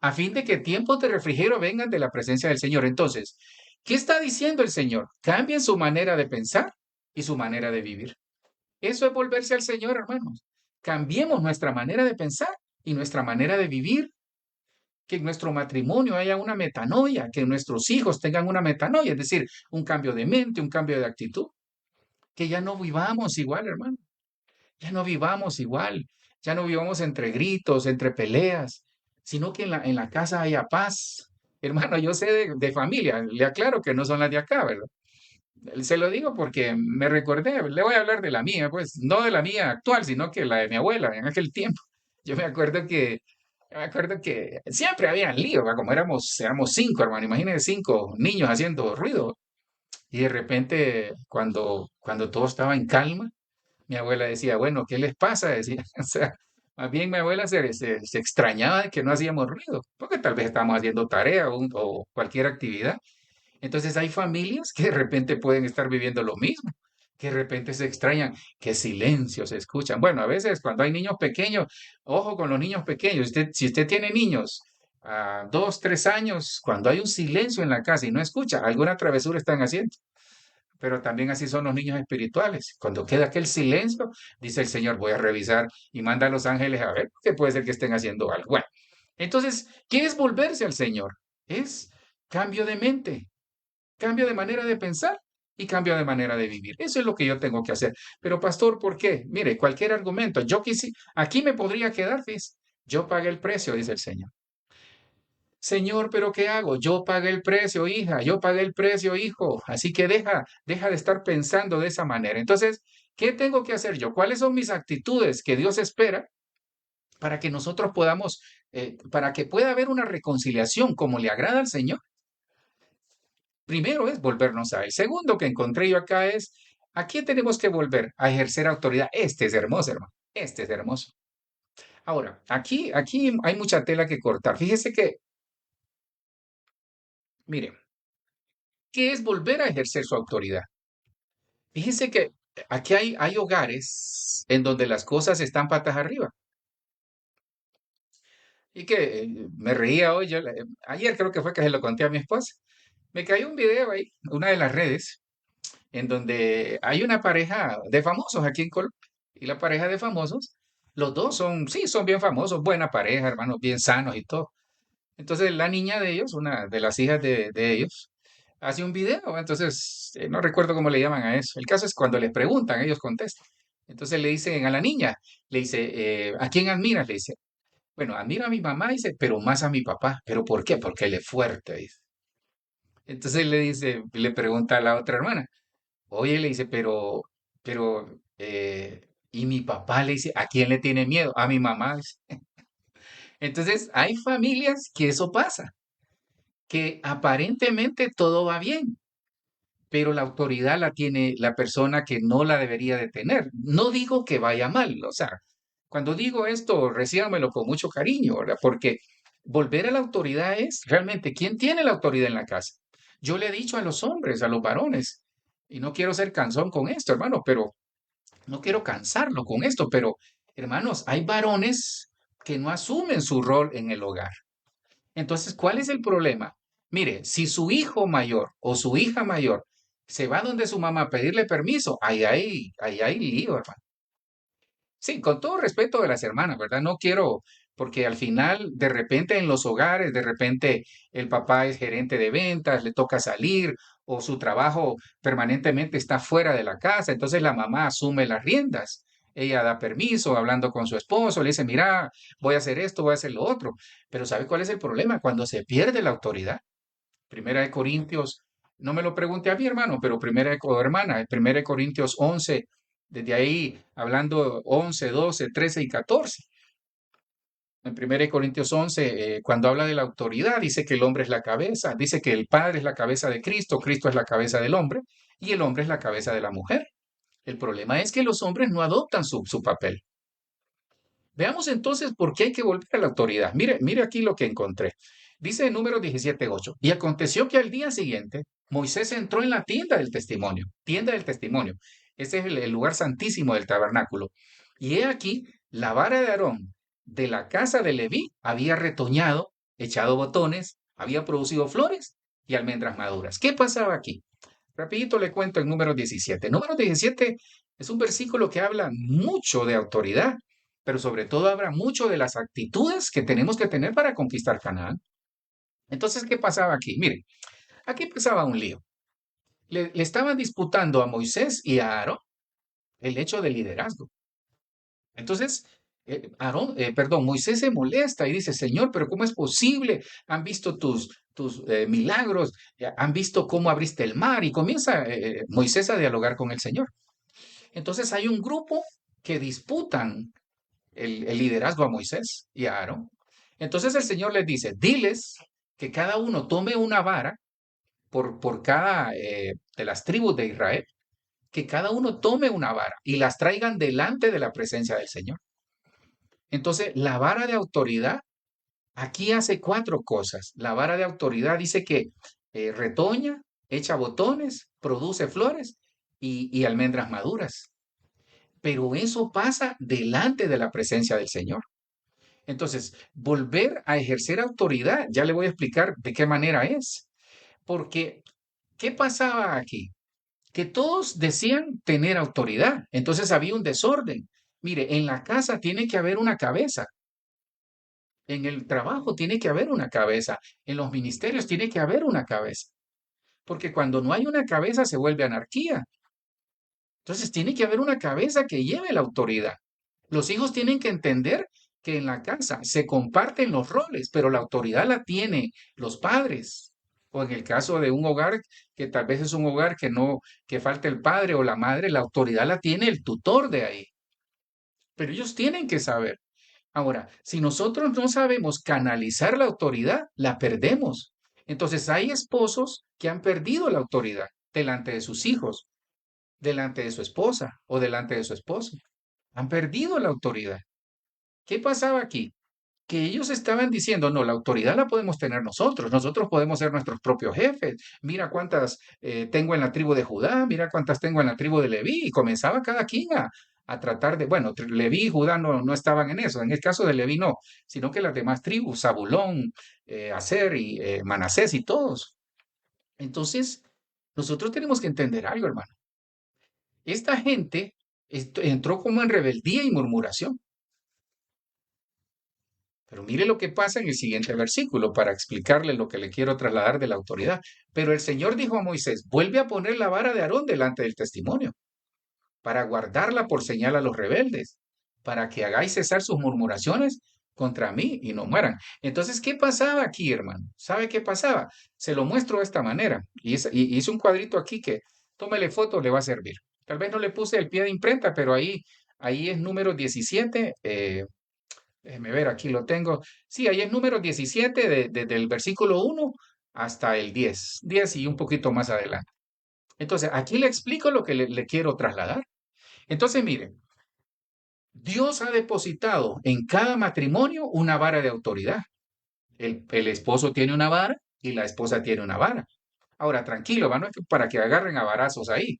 a fin de que tiempos de refrigerio vengan de la presencia del Señor. Entonces, ¿Qué está diciendo el Señor? Cambien su manera de pensar y su manera de vivir. Eso es volverse al Señor, hermanos. Cambiemos nuestra manera de pensar y nuestra manera de vivir. Que en nuestro matrimonio haya una metanoia, que nuestros hijos tengan una metanoia, es decir, un cambio de mente, un cambio de actitud. Que ya no vivamos igual, hermano. Ya no vivamos igual. Ya no vivamos entre gritos, entre peleas, sino que en la casa haya paz. Hermano, yo sé de familia, le aclaro que no son las de acá, ¿verdad? Se lo digo porque me recordé, le voy a hablar de la mía, pues no de la mía actual, sino que la de mi abuela en aquel tiempo. Yo me acuerdo que siempre había lío, ¿va? Como éramos cinco, hermano, imagínense cinco niños haciendo ruido. Y de repente, cuando todo estaba en calma, mi abuela decía, bueno, ¿qué les pasa? Decía, o sea, más bien mi abuela se extrañaba de que no hacíamos ruido, porque tal vez estábamos haciendo tarea o cualquier actividad. Entonces hay familias que de repente pueden estar viviendo lo mismo, que de repente se extrañan, que silencio se escuchan. Bueno, a veces cuando hay niños pequeños, ojo con los niños pequeños, si usted tiene niños a 2, 3 años, cuando hay un silencio en la casa y no escucha, alguna travesura están haciendo. Pero también así son los niños espirituales. Cuando queda aquel silencio, dice el Señor, voy a revisar y manda a los ángeles a ver, que puede ser que estén haciendo algo. Bueno, entonces, ¿qué es volverse al Señor? Es cambio de mente, cambio de manera de pensar y cambio de manera de vivir. Eso es lo que yo tengo que hacer. Pero pastor, ¿por qué? Mire, cualquier argumento, aquí me podría quedar, fíjese. Yo pagué el precio, dice el Señor. Señor, pero ¿qué hago? Yo pagué el precio, hija, yo pagué el precio, hijo. Así que deja de estar pensando de esa manera. Entonces, ¿qué tengo que hacer yo? ¿Cuáles son mis actitudes que Dios espera para que nosotros podamos, para que pueda haber una reconciliación como le agrada al Señor? Primero es volvernos a Él. Segundo que encontré yo acá es, ¿a quién tenemos que volver? A ejercer autoridad. Este es hermoso, hermano. Este es hermoso. Ahora, aquí hay mucha tela que cortar. Fíjese que, mire, ¿qué es volver a ejercer su autoridad? Fíjese que aquí hay hogares en donde las cosas están patas arriba. Y que me reía hoy, ayer creo que fue que se lo conté a mi esposa. Me cayó un video ahí, una de las redes, en donde hay una pareja de famosos aquí en Colombia. Y la pareja de famosos, los dos sí, son bien famosos, buena pareja, hermanos, bien sanos y todo. Entonces la niña de ellos, una de las hijas de ellos, hace un video. Entonces, no recuerdo cómo le llaman a eso. El caso es cuando les preguntan, ellos contestan. Entonces le dicen a la niña, le dice, ¿a quién admiras? Le dice, bueno, admiro a mi mamá, dice, pero más a mi papá. ¿Pero por qué? Porque él es fuerte, dice. Entonces le pregunta a la otra hermana, oye, le dice, y mi papá le dice, ¿a quién le tiene miedo? A mi mamá, dice. Entonces, hay familias que eso pasa, que aparentemente todo va bien, pero la autoridad la tiene la persona que no la debería de tener. No digo que vaya mal, o sea, cuando digo esto, recíbamelo con mucho cariño, ¿verdad? Porque volver a la autoridad es realmente quién tiene la autoridad en la casa. Yo le he dicho a los hombres, a los varones, y no quiero ser cansón con esto, hermano, pero no quiero cansarlo con esto, pero hermanos, hay varones que no asumen su rol en el hogar. Entonces, ¿cuál es el problema? Mire, si su hijo mayor o su hija mayor se va donde su mamá a pedirle permiso, ahí hay lío, hermano. Sí, con todo respeto de las hermanas, ¿verdad? No quiero, porque al final, de repente en los hogares, de repente el papá es gerente de ventas, le toca salir o su trabajo permanentemente está fuera de la casa, entonces la mamá asume las riendas. Ella da permiso, hablando con su esposo, le dice, mira, voy a hacer esto, voy a hacer lo otro. Pero ¿sabe cuál es el problema? Cuando se pierde la autoridad. Primera de Corintios, no me lo pregunte a mi hermano, pero hermana, Primera de Corintios 11, desde ahí hablando 11, 12, 13 y 14. En Primera de Corintios 11, cuando habla de la autoridad, dice que el hombre es la cabeza, dice que el Padre es la cabeza de Cristo, Cristo es la cabeza del hombre y el hombre es la cabeza de la mujer. El problema es que los hombres no adoptan su papel. Veamos entonces por qué hay que volver a la autoridad. Mire aquí lo que encontré. Dice en Números 17:8. Y aconteció que al día siguiente Moisés entró en la tienda del testimonio. Tienda del testimonio. Ese es el lugar santísimo del tabernáculo. Y he aquí, la vara de Aarón de la casa de Leví había retoñado, echado botones, había producido flores y almendras maduras. ¿Qué pasaba aquí? Rapidito le cuento el número 17. Número 17 es un versículo que habla mucho de autoridad, pero sobre todo habla mucho de las actitudes que tenemos que tener para conquistar Canaán. Entonces, ¿qué pasaba aquí? Mire, aquí pasaba un lío. Le estaban disputando a Moisés y a Aarón el hecho del liderazgo. Entonces, Moisés se molesta y dice, Señor, pero ¿cómo es posible? Han visto tus milagros, han visto cómo abriste el mar y comienza Moisés a dialogar con el Señor. Entonces hay un grupo que disputan el liderazgo a Moisés y a Aarón. Entonces el Señor les dice, diles que cada uno tome una vara por cada de las tribus de Israel, que cada uno tome una vara y las traigan delante de la presencia del Señor. Entonces, la vara de autoridad aquí hace cuatro cosas. La vara de autoridad dice que retoña, echa botones, produce flores y almendras maduras. Pero eso pasa delante de la presencia del Señor. Entonces, volver a ejercer autoridad, ya le voy a explicar de qué manera es. Porque, ¿qué pasaba aquí? Que todos decían tener autoridad. Entonces había un desorden. Mire, en la casa tiene que haber una cabeza. En el trabajo tiene que haber una cabeza. En los ministerios tiene que haber una cabeza. Porque cuando no hay una cabeza se vuelve anarquía. Entonces tiene que haber una cabeza que lleve la autoridad. Los hijos tienen que entender que en la casa se comparten los roles, pero la autoridad la tiene los padres. O en el caso de un hogar que tal vez es un hogar que no, que falta el padre o la madre, la autoridad la tiene el tutor de ahí. Pero ellos tienen que saber. Ahora, si nosotros no sabemos canalizar la autoridad, la perdemos. Entonces hay esposos que han perdido la autoridad delante de sus hijos, delante de su esposa o delante de su esposo. Han perdido la autoridad. ¿Qué pasaba aquí? Que ellos estaban diciendo, no, la autoridad la podemos tener nosotros podemos ser nuestros propios jefes. Mira cuántas tengo en la tribu de Judá, mira cuántas tengo en la tribu de Leví. Y comenzaba cada quien a tratar de, bueno, Leví y Judá no estaban en eso, en el caso de Leví no, sino que las demás tribus, Zabulón, Aser y Manasés y todos. Entonces, nosotros tenemos que entender algo, hermano. Esta gente entró como en rebeldía y murmuración. Pero mire lo que pasa en el siguiente versículo para explicarle lo que le quiero trasladar de la autoridad. Pero el Señor dijo a Moisés, vuelve a poner la vara de Aarón delante del testimonio, para guardarla por señal a los rebeldes, para que hagáis cesar sus murmuraciones contra mí y no mueran. Entonces, ¿qué pasaba aquí, hermano? ¿Sabe qué pasaba? Se lo muestro de esta manera. Y hice un cuadrito aquí que tómele foto, le va a servir. Tal vez no le puse el pie de imprenta, pero ahí es número 17. Déjeme ver, aquí lo tengo. Sí, ahí es número 17 del versículo 1 hasta el 10 y un poquito más adelante. Entonces, aquí le explico lo que le quiero trasladar. Entonces, mire, Dios ha depositado en cada matrimonio una vara de autoridad. El esposo tiene una vara y la esposa tiene una vara. Ahora, tranquilo, ¿va? No es para que agarren a varazos ahí.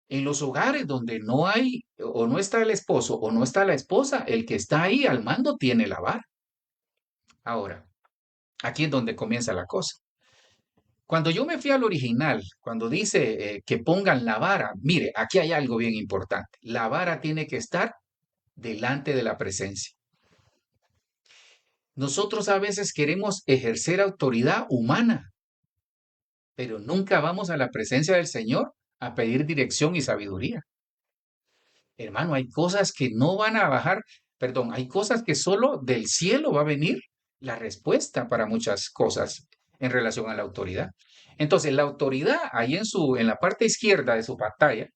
En los hogares donde no hay o no está el esposo o no está la esposa, el que está ahí al mando tiene la vara. Ahora, aquí es donde comienza la cosa. Cuando yo me fui al original, cuando dice que pongan la vara, mire, aquí hay algo bien importante. La vara tiene que estar delante de la presencia. Nosotros a veces queremos ejercer autoridad humana, pero nunca vamos a la presencia del Señor a pedir dirección y sabiduría. Hermano, hay cosas que no van a bajar, perdón, hay cosas que solo del cielo va a venir la respuesta para muchas cosas en relación a la autoridad. Entonces, la autoridad ahí en la parte izquierda de su pantalla,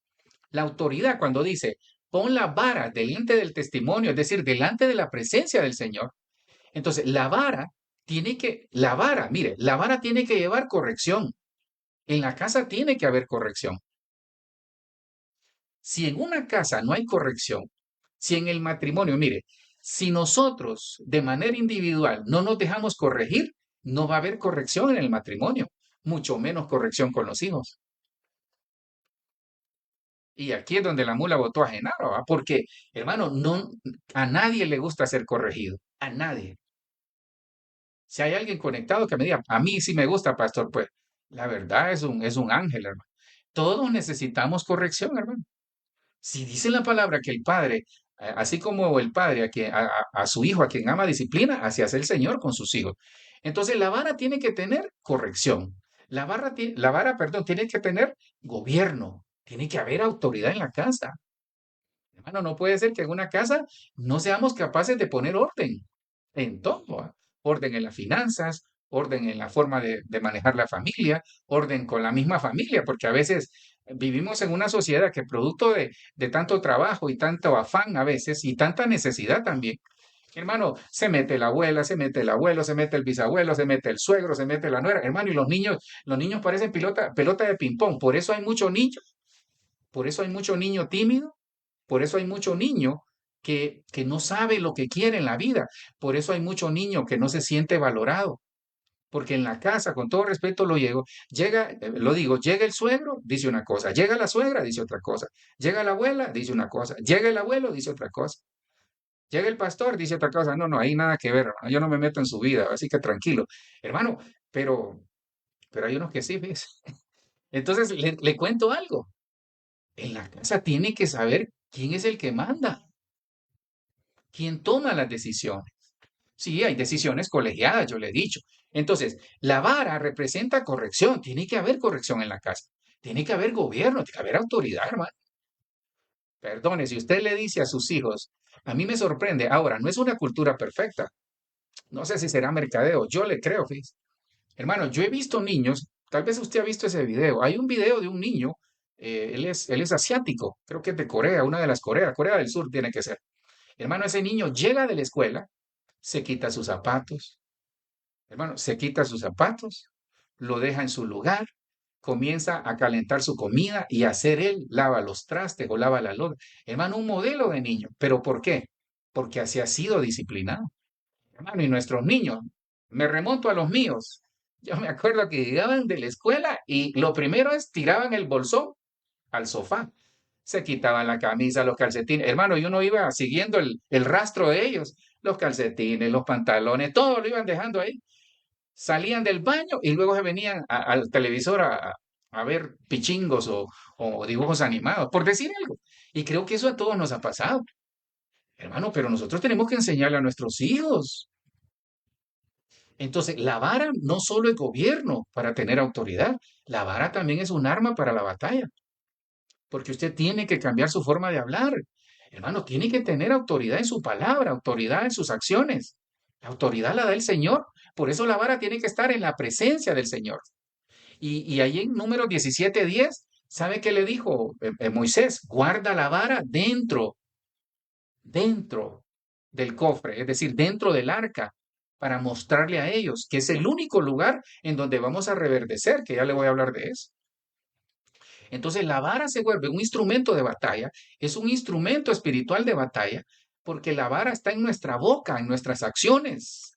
la autoridad cuando dice, pon la vara delante del testimonio, es decir, delante de la presencia del Señor. Entonces, la vara, mire, la vara tiene que llevar corrección. En la casa tiene que haber corrección. Si en una casa no hay corrección, si en el matrimonio, mire, si nosotros de manera individual no nos dejamos corregir, no va a haber corrección en el matrimonio, mucho menos corrección con los hijos. Y aquí es donde la mula botó a Genaro, ¿va? Porque, hermano, no, a nadie le gusta ser corregido, a nadie. Si hay alguien conectado que me diga, a mí sí me gusta, pastor, pues la verdad es un ángel, hermano. Todos necesitamos corrección, hermano. Si dice la palabra que el padre, así como el padre a su hijo, a quien ama disciplina, así hace el Señor con sus hijos. Entonces la vara tiene que tener corrección. La vara, perdón, tiene que tener gobierno. Tiene que haber autoridad en la casa. Hermano, no puede ser que en una casa no seamos capaces de poner orden en todo. Orden en las finanzas, orden en la forma de manejar la familia, orden con la misma familia, porque a veces vivimos en una sociedad que producto de tanto trabajo y tanto afán a veces y tanta necesidad también. Hermano, se mete la abuela, se mete el abuelo, se mete el bisabuelo, se mete el suegro, se mete la nuera, hermano, y los niños parecen pelota de ping-pong. Por eso hay muchos niños, por eso hay mucho niño tímido, por eso hay mucho niño que no sabe lo que quiere en la vida. Por eso hay mucho niño que no se siente valorado. Porque en la casa, con todo respeto, lo digo, llega el suegro, dice una cosa, llega la suegra, dice otra cosa, llega la abuela, dice una cosa, llega el abuelo, dice otra cosa, llega el pastor, dice otra cosa. No, no, hay nada que ver, hermano. Yo no me meto en su vida, así que tranquilo. Hermano, pero, pero hay unos que sí, ¿ves? Entonces, le cuento algo. En la casa tiene que saber quién es el que manda, quién toma las decisiones. Sí, hay decisiones colegiadas, yo le he dicho. Entonces, la vara representa corrección. Tiene que haber corrección en la casa. Tiene que haber gobierno, tiene que haber autoridad, hermano. Perdone, si usted le dice a sus hijos, a mí me sorprende, ahora, no es una cultura perfecta. No sé si será mercadeo, yo le creo, fíjese. Hermano, yo he visto niños, tal vez usted ha visto ese video. Hay un video de un niño, él es asiático, creo que es de Corea, una de las Coreas, Corea del Sur tiene que ser. Hermano, ese niño llega de la escuela, se quita sus zapatos, hermano, se quita sus zapatos, lo deja en su lugar, comienza a calentar su comida y a hacer él, lava los trastes o lava la loza. Hermano, un modelo de niño. ¿Pero por qué? Porque así ha sido disciplinado. Hermano, y nuestros niños, me remonto a los míos. Yo me acuerdo que llegaban de la escuela y lo primero es tiraban el bolsón al sofá. Se quitaban la camisa, los calcetines. Hermano, y uno iba siguiendo el rastro de ellos. Los calcetines, los pantalones, todo lo iban dejando ahí. Salían del baño y luego se venían al televisor a ver pichingos o dibujos animados, por decir algo. Y creo que eso a todos nos ha pasado. Hermano, pero nosotros tenemos que enseñarle a nuestros hijos. Entonces, la vara no solo es gobierno para tener autoridad, la vara también es un arma para la batalla, porque usted tiene que cambiar su forma de hablar. Hermano, tiene que tener autoridad en su palabra, autoridad en sus acciones. La autoridad la da el Señor. Por eso la vara tiene que estar en la presencia del Señor. Y ahí en número 17:10, ¿sabe qué le dijo Moisés? Guarda la vara dentro del cofre, es decir, dentro del arca, para mostrarle a ellos que es el único lugar en donde vamos a reverdecer, que ya le voy a hablar de eso. Entonces la vara se vuelve un instrumento de batalla, es un instrumento espiritual de batalla, porque la vara está en nuestra boca, en nuestras acciones,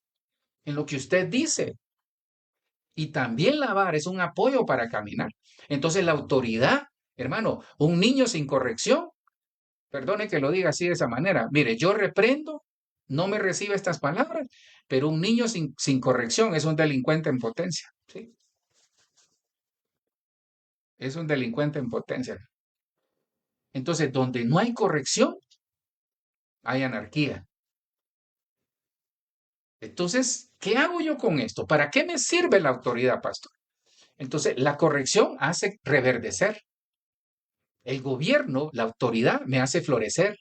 en lo que usted dice. Y también la vara es un apoyo para caminar. Entonces la autoridad, hermano, un niño sin corrección, perdone que lo diga así de esa manera. Mire, yo reprendo, no me recibe estas palabras, pero un niño sin corrección es un delincuente en potencia. ¿Sí? Es un delincuente en potencia. Entonces, donde no hay corrección, hay anarquía. Entonces, ¿qué hago yo con esto? ¿Para qué me sirve la autoridad, pastor? Entonces, la corrección hace reverdecer. El gobierno, la autoridad, me hace florecer.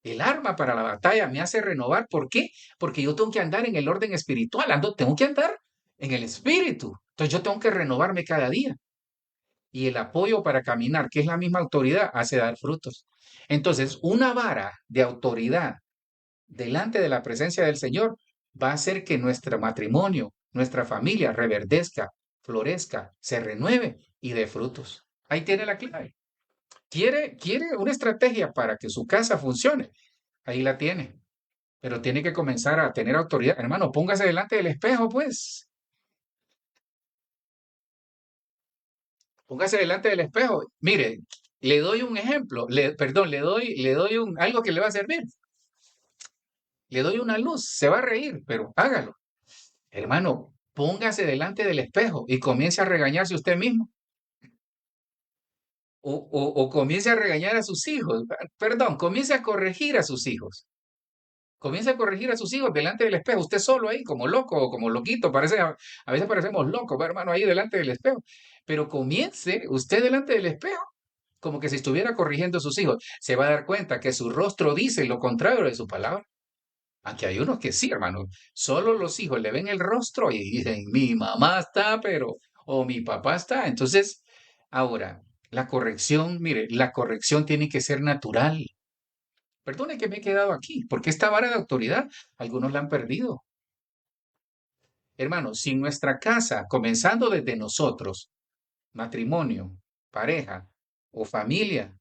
El arma para la batalla me hace renovar. ¿Por qué? Porque yo tengo que andar en el orden espiritual, tengo que andar en el espíritu. Entonces yo tengo que renovarme cada día. Y el apoyo para caminar, que es la misma autoridad, hace dar frutos. Entonces, una vara de autoridad delante de la presencia del Señor va a hacer que nuestro matrimonio, nuestra familia reverdezca, florezca, se renueve y dé frutos. Ahí tiene la clave. ¿Quiere una estrategia para que su casa funcione? Ahí la tiene. Pero tiene que comenzar a tener autoridad. Hermano, póngase delante del espejo, pues. Póngase delante del espejo. Mire, le doy un ejemplo. Perdón, le doy algo que le va a servir. Le doy una luz. Se va a reír, pero hágalo. Hermano, póngase delante del espejo y comience a regañarse usted mismo. O comience a regañar a sus hijos. Perdón, comience a corregir a sus hijos. Comience a corregir a sus hijos delante del espejo. Usted solo ahí, como loco o como loquito. A veces parecemos locos, ¿va, hermano, ahí delante del espejo. Pero comience usted delante del espejo, como que si estuviera corrigiendo a sus hijos. Se va a dar cuenta que su rostro dice lo contrario de su palabra. Aunque hay unos que sí, hermano. Solo los hijos le ven el rostro y dicen, mi mamá está, pero, o mi papá está. Entonces, ahora, la corrección, mire, la corrección tiene que ser natural. Perdone que me he quedado aquí, porque esta vara de autoridad, algunos la han perdido. Hermano, si en nuestra casa, comenzando desde nosotros, matrimonio, pareja o familia,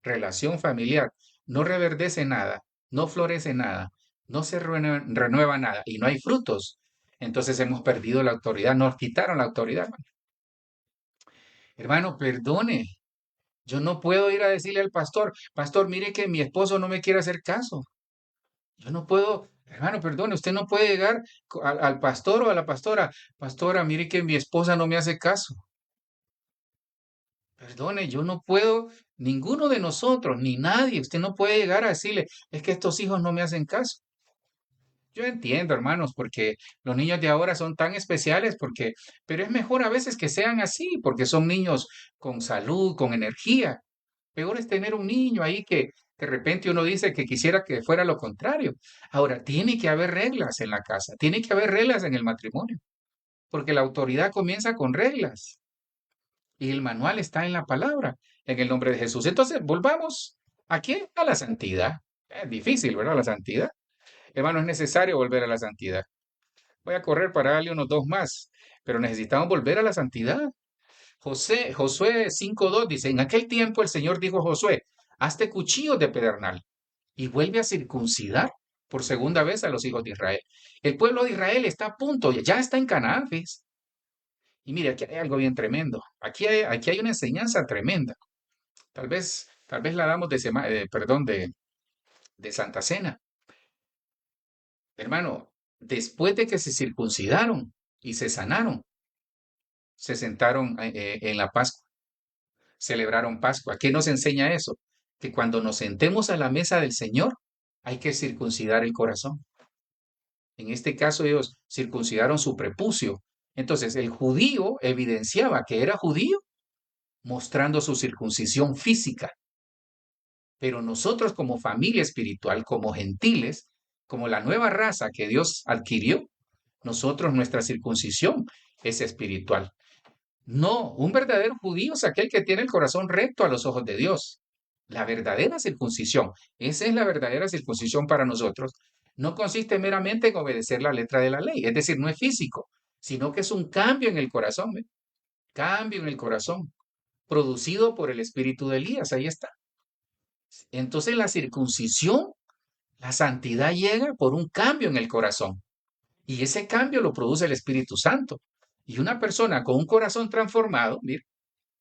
relación familiar, no reverdece nada, no florece nada, no se renueva nada y no hay frutos, entonces hemos perdido la autoridad, nos quitaron la autoridad. Hermano, perdone, yo no puedo ir a decirle al pastor, pastor, mire que mi esposo no me quiere hacer caso. Yo no puedo, hermano, perdone, usted no puede llegar al pastor o a la pastora, pastora, mire que mi esposa no me hace caso. Perdone, yo no puedo, ninguno de nosotros, ni nadie, usted no puede llegar a decirle, es que estos hijos no me hacen caso. Yo entiendo, hermanos, porque los niños de ahora son tan especiales, pero es mejor a veces que sean así, porque son niños con salud, con energía. Peor es tener un niño ahí que de repente uno dice que quisiera que fuera lo contrario. Ahora, tiene que haber reglas en la casa, tiene que haber reglas en el matrimonio, porque la autoridad comienza con reglas y el manual está en la palabra, en el nombre de Jesús. Entonces, volvamos aquí a la santidad. Es difícil, ¿verdad? La santidad. Hermano, es necesario volver a la santidad. Voy a correr para darle unos dos más, pero necesitamos volver a la santidad. Josué 5:2 dice, en aquel tiempo el Señor dijo a Josué, hazte cuchillos de pedernal y vuelve a circuncidar por segunda vez a los hijos de Israel. El pueblo de Israel está a punto, ya está en Canaán, ¿ves? Y mire, aquí hay algo bien tremendo. Aquí hay una enseñanza tremenda. Tal vez la damos perdón, de Santa Cena. Hermano, después de que se circuncidaron y se sanaron, se sentaron en la Pascua, celebraron Pascua. ¿Qué nos enseña eso? Que cuando nos sentemos a la mesa del Señor, hay que circuncidar el corazón. En este caso, ellos circuncidaron su prepucio. Entonces, el judío evidenciaba que era judío mostrando su circuncisión física. Pero nosotros como familia espiritual, como gentiles, como la nueva raza que Dios adquirió, nosotros nuestra circuncisión es espiritual. No, un verdadero judío es aquel que tiene el corazón recto a los ojos de Dios. La verdadera circuncisión, esa es la verdadera circuncisión para nosotros, no consiste meramente en obedecer la letra de la ley, es decir, no es físico, sino que es un cambio en el corazón, ¿ve? Cambio en el corazón, producido por el espíritu de Elías, ahí está. Entonces la circuncisión, la santidad llega por un cambio en el corazón. Y ese cambio lo produce el Espíritu Santo. Y una persona con un corazón transformado, mire,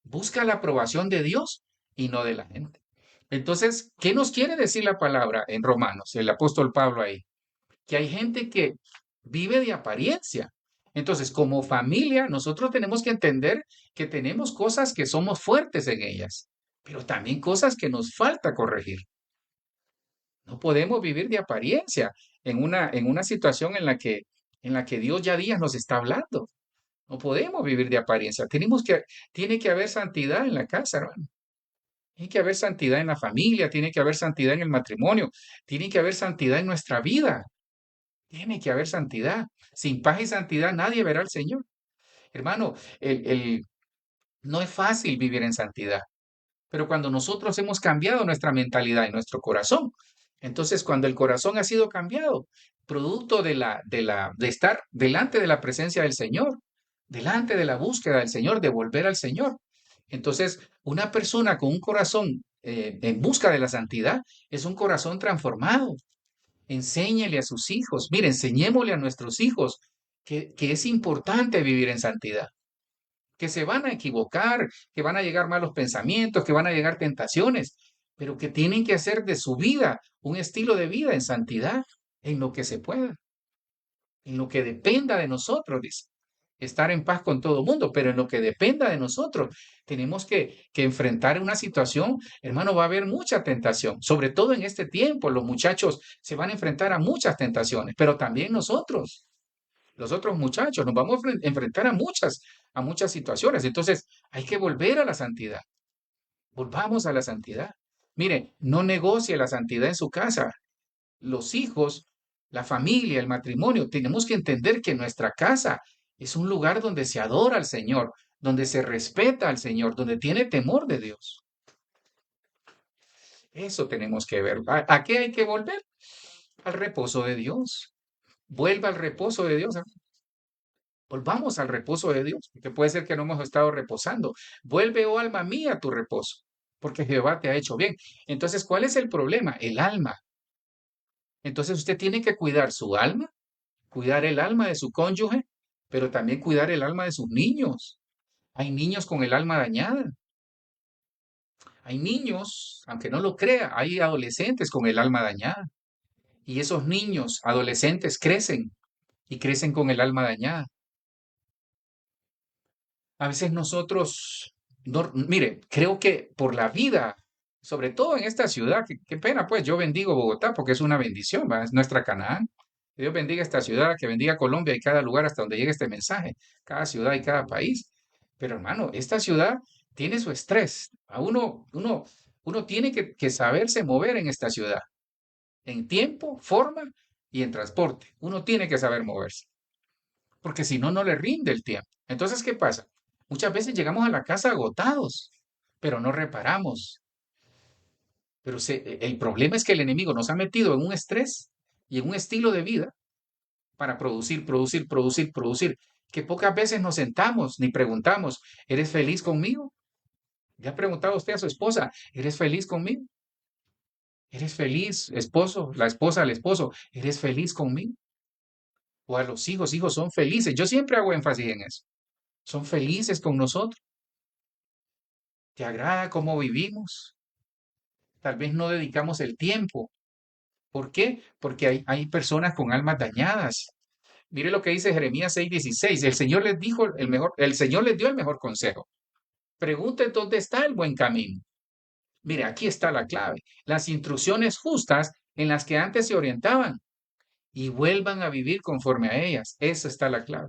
busca la aprobación de Dios y no de la gente. Entonces, ¿qué nos quiere decir la palabra en Romanos, el apóstol Pablo ahí? Que hay gente que vive de apariencia. Entonces, como familia, nosotros tenemos que entender que tenemos cosas que somos fuertes en ellas, pero también cosas que nos falta corregir. No podemos vivir de apariencia en una situación en la que Dios ya días nos está hablando. No podemos vivir de apariencia. Tiene que haber santidad en la casa, hermano. Tiene que haber santidad en la familia, tiene que haber santidad en el matrimonio, tiene que haber santidad en nuestra vida. Tiene que haber santidad. Sin paz y santidad nadie verá al Señor. Hermano, no es fácil vivir en santidad. Pero cuando nosotros hemos cambiado nuestra mentalidad y nuestro corazón, entonces cuando el corazón ha sido cambiado, producto de estar delante de la presencia del Señor, delante de la búsqueda del Señor, de volver al Señor. Entonces, una persona con un corazón en busca de la santidad es un corazón transformado. Enséñele a sus hijos, mire, enseñémosle a nuestros hijos que es importante vivir en santidad, que se van a equivocar, que van a llegar malos pensamientos, que van a llegar tentaciones, pero que tienen que hacer de su vida un estilo de vida en santidad, en lo que se pueda. En lo que dependa de nosotros, dice. Estar en paz con todo el mundo, pero en lo que dependa de nosotros, tenemos que enfrentar una situación, hermano, va a haber mucha tentación, sobre todo en este tiempo, los muchachos se van a enfrentar a muchas tentaciones, pero también nosotros, los otros muchachos, nos vamos a enfrentar a muchas situaciones. Entonces, hay que volver a la santidad. Volvamos a la santidad. Mire, no negocie la santidad en su casa. Los hijos, la familia, el matrimonio, tenemos que entender que nuestra casa es un lugar donde se adora al Señor, donde se respeta al Señor, donde tiene temor de Dios. Eso tenemos que ver. ¿A qué hay que volver? Al reposo de Dios. Vuelva al reposo de Dios. Volvamos al reposo de Dios, porque puede ser que no hemos estado reposando. Vuelve, oh alma mía, a tu reposo, porque Jehová te ha hecho bien. Entonces, ¿cuál es el problema? El alma. Entonces, usted tiene que cuidar su alma, cuidar el alma de su cónyuge, pero también cuidar el alma de sus niños. Hay niños con el alma dañada. Hay niños, aunque no lo crea, hay adolescentes con el alma dañada. Y esos niños, adolescentes, crecen y crecen con el alma dañada. A veces nosotros, mire, creo que por la vida, sobre todo en esta ciudad, qué pena, pues yo bendigo Bogotá porque es una bendición, ¿va? Es nuestra Canaán. Que Dios bendiga esta ciudad, que bendiga Colombia y cada lugar hasta donde llegue este mensaje, cada ciudad y cada país. Pero hermano, esta ciudad tiene su estrés. Uno tiene que saberse mover en esta ciudad, en tiempo, forma y en transporte. Uno tiene que saber moverse porque si no, no le rinde el tiempo. Entonces, ¿qué pasa? Muchas veces llegamos a la casa agotados, pero no reparamos. Pero el problema es que el enemigo nos ha metido en un estrés y en un estilo de vida para producir, producir, producir, producir, que pocas veces nos sentamos ni preguntamos, ¿eres feliz conmigo? ¿Le ha preguntado usted a su esposa, ¿eres feliz conmigo? ¿Eres feliz, esposo? La esposa al esposo, ¿eres feliz conmigo? O a los hijos, hijos son felices. Yo siempre hago énfasis en eso. Son felices con nosotros. ¿Te agrada cómo vivimos? Tal vez no dedicamos el tiempo. ¿Por qué? Porque hay personas con almas dañadas. Mire lo que dice Jeremías 6:16. El Señor les dijo el Señor les dio el mejor consejo. Pregunten dónde está el buen camino. Mire, aquí está la clave. Las instrucciones justas en las que antes se orientaban y vuelvan a vivir conforme a ellas. Esa está la clave.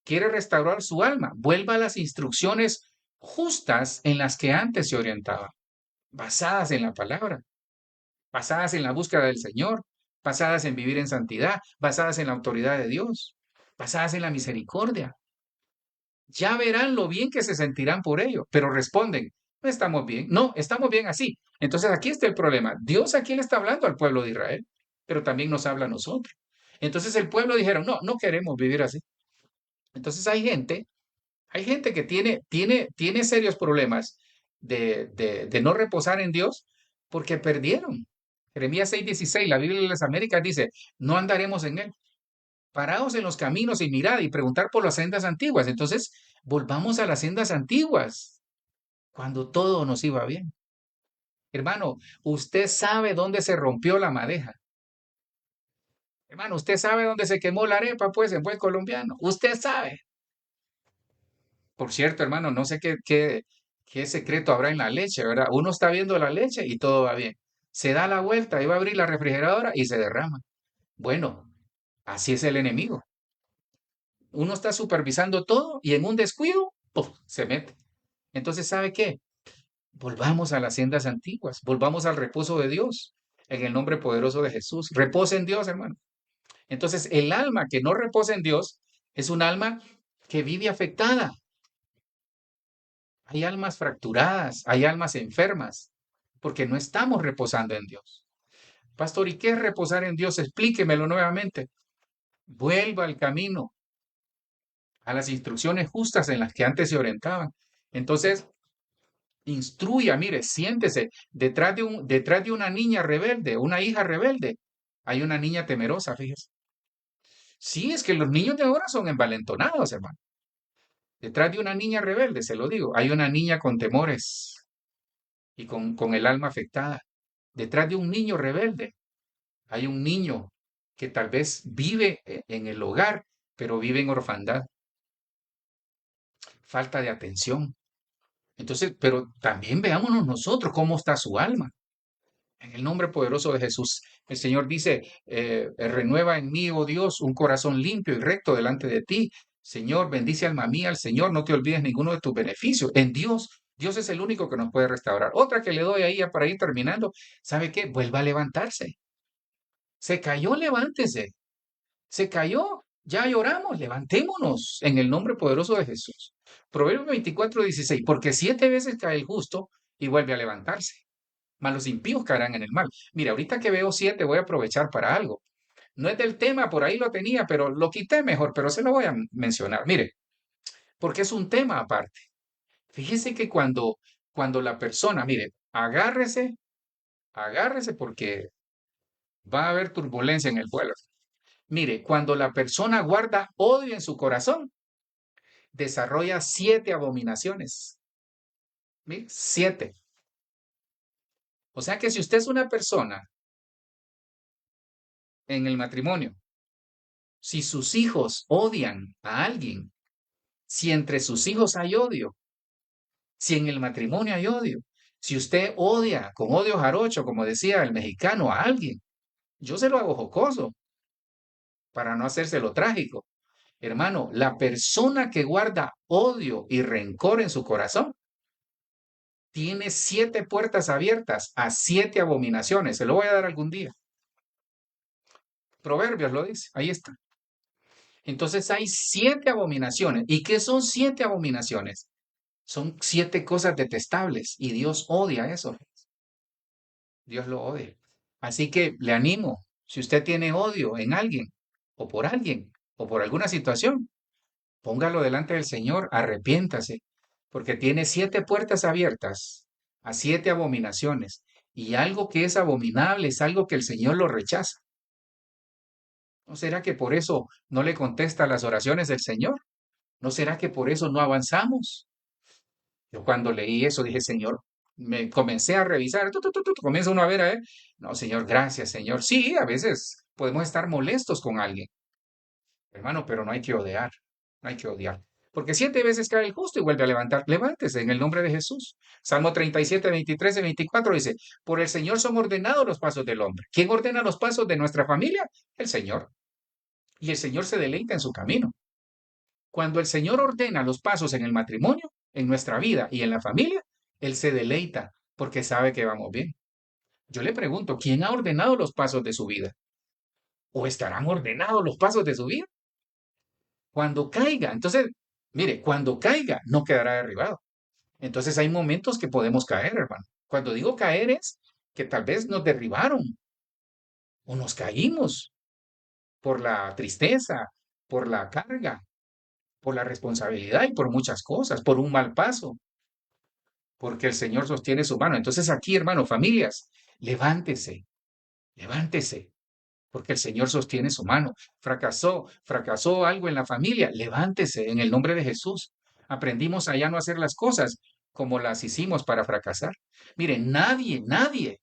¿Quiere restaurar su alma? Vuelva a las instrucciones justas en las que antes se orientaba, basadas en la palabra, basadas en la búsqueda del Señor, basadas en vivir en santidad, basadas en la autoridad de Dios, basadas en la misericordia. Ya verán lo bien que se sentirán por ello, pero responden, no estamos bien, no, estamos bien así. Entonces aquí está el problema. Dios aquí le está hablando al pueblo de Israel, pero también nos habla a nosotros. Entonces el pueblo dijeron, no, no queremos vivir así. Entonces hay gente que tiene serios problemas de no reposar en Dios porque perdieron. Jeremías 6:16, la Biblia de las Américas dice, no andaremos en él. Paraos en los caminos y mirad y preguntar por las sendas antiguas. Entonces, volvamos a las sendas antiguas, cuando todo nos iba bien. Hermano, usted sabe dónde se rompió la madeja. Hermano, usted sabe dónde se quemó la arepa, pues, en buen colombiano. Usted sabe. Por cierto, hermano, no sé qué secreto habrá en la leche, ¿verdad? Uno está viendo la leche y todo va bien. Se da la vuelta y va a abrir la refrigeradora y se derrama. Bueno, así es el enemigo. Uno está supervisando todo y en un descuido, ¡puf!, se mete. Entonces, ¿sabe qué? Volvamos a las sendas antiguas, volvamos al reposo de Dios, en el nombre poderoso de Jesús. Reposa en Dios, hermano. Entonces, el alma que no reposa en Dios es un alma que vive afectada. Hay almas fracturadas, hay almas enfermas, porque no estamos reposando en Dios. Pastor, ¿y qué es reposar en Dios? Explíquemelo nuevamente. Vuelva al camino, a las instrucciones justas en las que antes se orientaban. Entonces, instruya, mire, siéntese detrás de una niña rebelde, una hija rebelde. Hay una niña temerosa, fíjese. Sí, es que los niños de ahora son envalentonados, hermano. Detrás de una niña rebelde, se lo digo, hay una niña con temores y con el alma afectada. Detrás de un niño rebelde hay un niño que tal vez vive en el hogar, pero vive en orfandad, falta de atención. Entonces, pero también veámonos nosotros cómo está su alma. En el nombre poderoso de Jesús, el Señor dice, renueva en mí, oh Dios, un corazón limpio y recto delante de ti. Señor, bendice alma mía al Señor, no te olvides ninguno de tus beneficios. En Dios, Dios es el único que nos puede restaurar. Otra que le doy ahí ya para ir terminando, ¿sabe qué? Vuelva a levantarse. Se cayó, levántese. Se cayó, ya lloramos, levantémonos en el nombre poderoso de Jesús. Proverbios 24:16, porque 7 veces cae el justo y vuelve a levantarse, mas los impíos caerán en el mal. Mira, ahorita que veo 7 voy a aprovechar para algo. No es del tema, por ahí lo tenía, pero lo quité mejor, pero se lo voy a mencionar. Mire, porque es un tema aparte. Fíjese que cuando la persona, mire, agárrese porque va a haber turbulencia en el vuelo. Mire, cuando la persona guarda odio en su corazón, desarrolla 7 abominaciones. ¿Sí? 7. O sea que si usted es una persona en el matrimonio, si sus hijos odian a alguien, si entre sus hijos hay odio, si en el matrimonio hay odio, si usted odia con odio jarocho, como decía el mexicano, a alguien, yo se lo hago jocoso para no hacérselo trágico. Hermano, la persona que guarda odio y rencor en su corazón tiene 7 puertas abiertas a 7 abominaciones. Se lo voy a dar algún día. Proverbios lo dice, ahí está. Entonces hay 7 abominaciones. ¿Y qué son 7 abominaciones? Son 7 cosas detestables y Dios odia eso. Dios lo odia. Así que le animo, si usted tiene odio en alguien o por alguna situación, póngalo delante del Señor, arrepiéntase, porque tiene 7 puertas abiertas a 7 abominaciones. Y algo que es abominable es algo que el Señor lo rechaza. ¿No será que por eso no le contesta las oraciones del Señor? ¿No será que por eso no avanzamos? Yo cuando leí eso dije, Señor, me comencé a revisar, comienza uno a ver, no, Señor, gracias, Señor. Sí, a veces podemos estar molestos con alguien, hermano, pero no hay que odiar, no hay que odiar. Porque 7 veces cae el justo y vuelve a levantar. Levántese en el nombre de Jesús. Salmo 37, 23 y 24 dice, por el Señor son ordenados los pasos del hombre. ¿Quién ordena los pasos de nuestra familia? El Señor. Y el Señor se deleita en su camino. Cuando el Señor ordena los pasos en el matrimonio, en nuestra vida y en la familia, Él se deleita porque sabe que vamos bien. Yo le pregunto, ¿quién ha ordenado los pasos de su vida? ¿O estarán ordenados los pasos de su vida? Cuando caiga, entonces, mire, cuando caiga, no quedará derribado. Entonces hay momentos que podemos caer, hermano. Cuando digo caer es que tal vez nos derribaron o nos caímos por la tristeza, por la carga, por la responsabilidad y por muchas cosas, por un mal paso, porque el Señor sostiene su mano. Entonces aquí, hermano, familias, levántese, levántese, porque el Señor sostiene su mano. Fracasó algo en la familia, levántese en el nombre de Jesús. Aprendimos a ya no hacer las cosas como las hicimos para fracasar. Mire, nadie